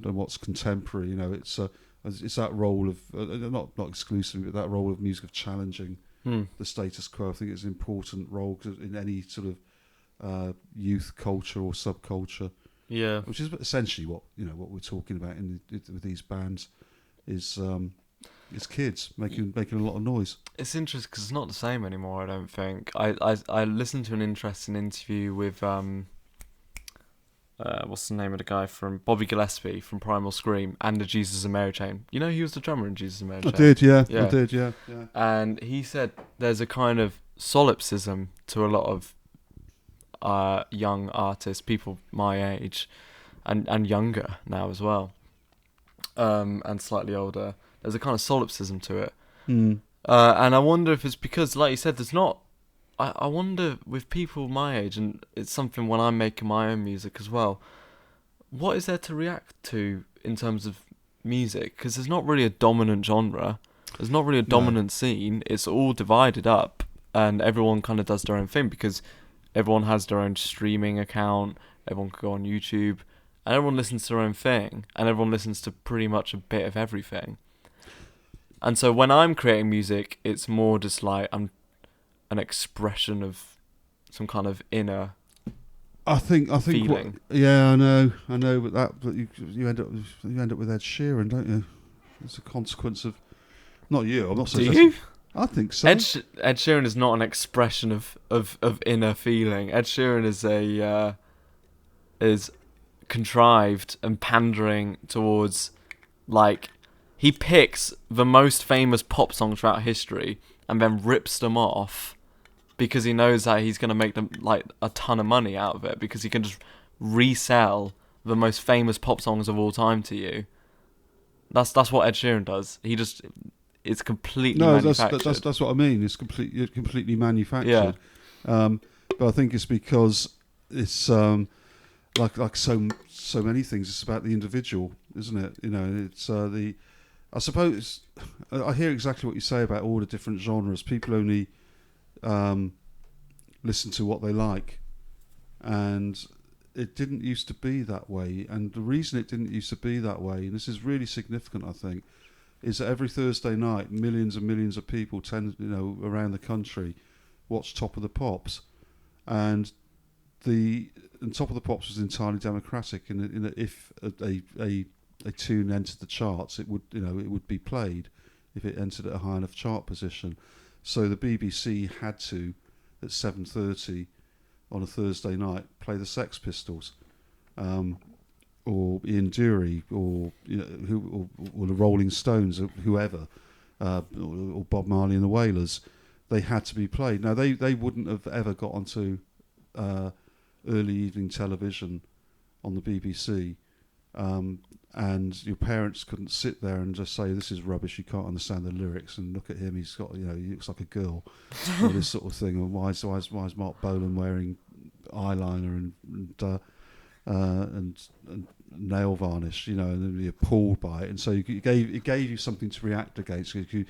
what's contemporary. It's that role of not exclusively, but that role of music of challenging the status quo. I think it's an important role in any sort of youth culture or subculture. Yeah, which is essentially what we're talking about with these bands is kids making a lot of noise. It's interesting because it's not the same anymore. I don't think. I listened to an interesting interview with what's the name of the guy from Bobby Gillespie from Primal Scream and the Jesus and Mary Chain. He was the drummer in Jesus and Mary Chain. I did, yeah. And he said there's a kind of solipsism to a lot of young artists, people my age, and younger now as well, and slightly older. There's a kind of solipsism to it, and I wonder if it's because, like you said, there's not. I wonder with people my age, and it's something when I'm making my own music as well. What is there to react to in terms of music? Because there's not really a dominant genre. There's not really a dominant scene. It's all divided up, and everyone kind of does their own thing because everyone has their own streaming account. Everyone can go on YouTube, and everyone listens to their own thing, and everyone listens to pretty much a bit of everything. And so when I'm creating music, it's more just like I'm an expression of some kind of inner I think feeling. I know, but you end up with Ed Sheeran, don't you? It's a consequence of not you. I'm not Do suggesting. you? I think so. Ed Sheeran is not an expression of inner feeling. Ed Sheeran is contrived and pandering towards, like, he picks the most famous pop songs throughout history and then rips them off because he knows that he's going to make them like a ton of money out of it because he can just resell the most famous pop songs of all time to you. That's what Ed Sheeran does. It's completely manufactured. That's what I mean. It's completely manufactured. Yeah. But I think it's because it's like so many things. It's about the individual, isn't it? It's I suppose I hear exactly what you say about all the different genres. People only listen to what they like, and it didn't used to be that way. And the reason it didn't used to be that way, and this is really significant, I think, is that every Thursday night, millions and millions of people around the country watch Top of the Pops, and Top of the Pops was entirely democratic. In if a tune entered the charts, it would be played if it entered at a high enough chart position. So the BBC had to, at 7:30 on a Thursday night, play the Sex Pistols, or Ian Dury, or or the Rolling Stones, or whoever, or Bob Marley and the Wailers. They had to be played. Now they wouldn't have ever got onto early evening television on the BBC. And your parents couldn't sit there and just say, this is rubbish, you can't understand the lyrics, and look at him, he's got, he looks like a girl, or this sort of thing, or why is Mark Bolan wearing eyeliner and nail varnish, and then be appalled by it. And so it gave you something to react against. You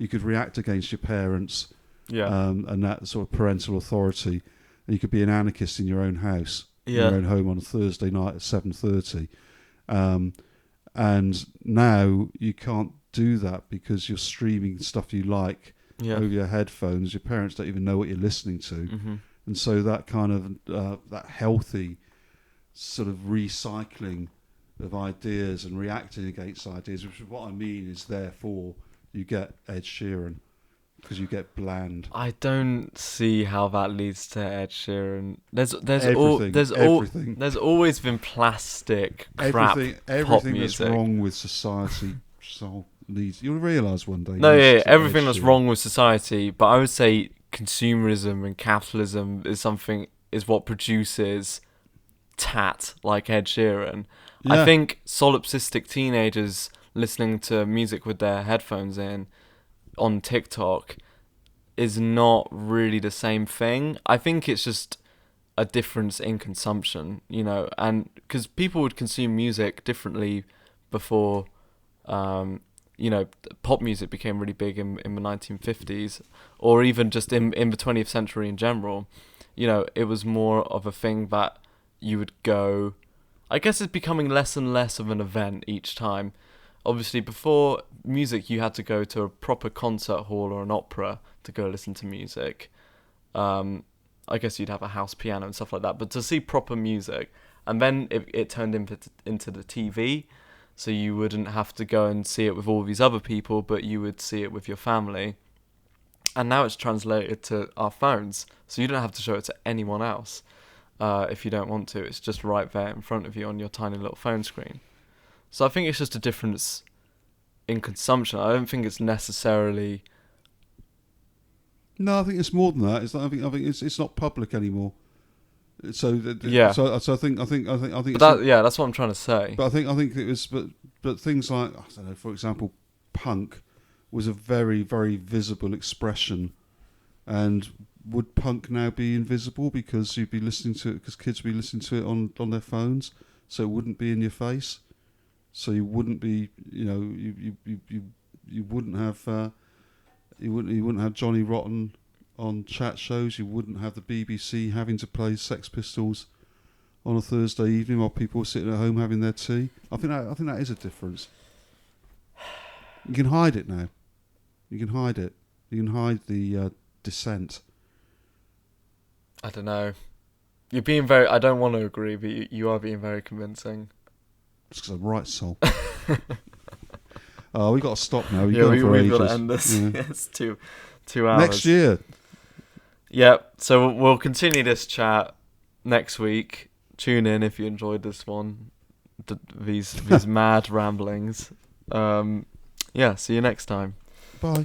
could react against your parents, and that sort of parental authority, and you could be an anarchist in your own house, in your own home on a Thursday night at 7:30. And now you can't do that because you're streaming stuff you like over your headphones. Your parents don't even know what you're listening to. Mm-hmm. And so that kind of that healthy sort of recycling of ideas and reacting against ideas, which is what I mean is therefore you get Ed Sheeran, because you get bland. I don't see how that leads to Ed Sheeran. There's always been plastic crap. Everything that's wrong with society leads. You'll realise one day. Everything that's wrong with society. But I would say consumerism and capitalism is what produces tat like Ed Sheeran. Yeah. I think solipsistic teenagers listening to music with their headphones in on TikTok is not really the same thing. I think it's just a difference in consumption, and because people would consume music differently before, pop music became really big in the 1950s, or even just in the 20th century in general. It was more of a thing that you would go. I guess it's becoming less and less of an event each time. Obviously, before music, you had to go to a proper concert hall or an opera to go listen to music. I guess you'd have a house piano and stuff like that. But to see proper music, and then it turned into the TV, so you wouldn't have to go and see it with all these other people, but you would see it with your family. And now it's translated to our phones, so you don't have to show it to anyone else if you don't want to. It's just right there in front of you on your tiny little phone screen. So I think it's just a difference in consumption. I don't think it's necessarily... No, I think it's more than that. I think it's not public anymore. So Yeah. So I think that's what I'm trying to say. But I think it was. But things like, I don't know, for example, punk was a very, very visible expression. And would punk now be invisible because you'd be listening to it, because kids would be listening to it on their phones, so it wouldn't be in your face. So you wouldn't be, you wouldn't have. You wouldn't have Johnny Rotten on chat shows. You wouldn't have the BBC having to play Sex Pistols on a Thursday evening while people were sitting at home having their tea. I think that is a difference. You can hide it now. You can hide it. You can hide the dissent. I don't know. You're being very... I don't want to agree, but you are being very convincing. It's because I'm right, Sol. Oh, we've got to stop now. We've got to end this. Yeah. It's 2 hours. Next year. Yeah, so we'll continue this chat next week. Tune in if you enjoyed this one. These mad ramblings. See you next time. Bye.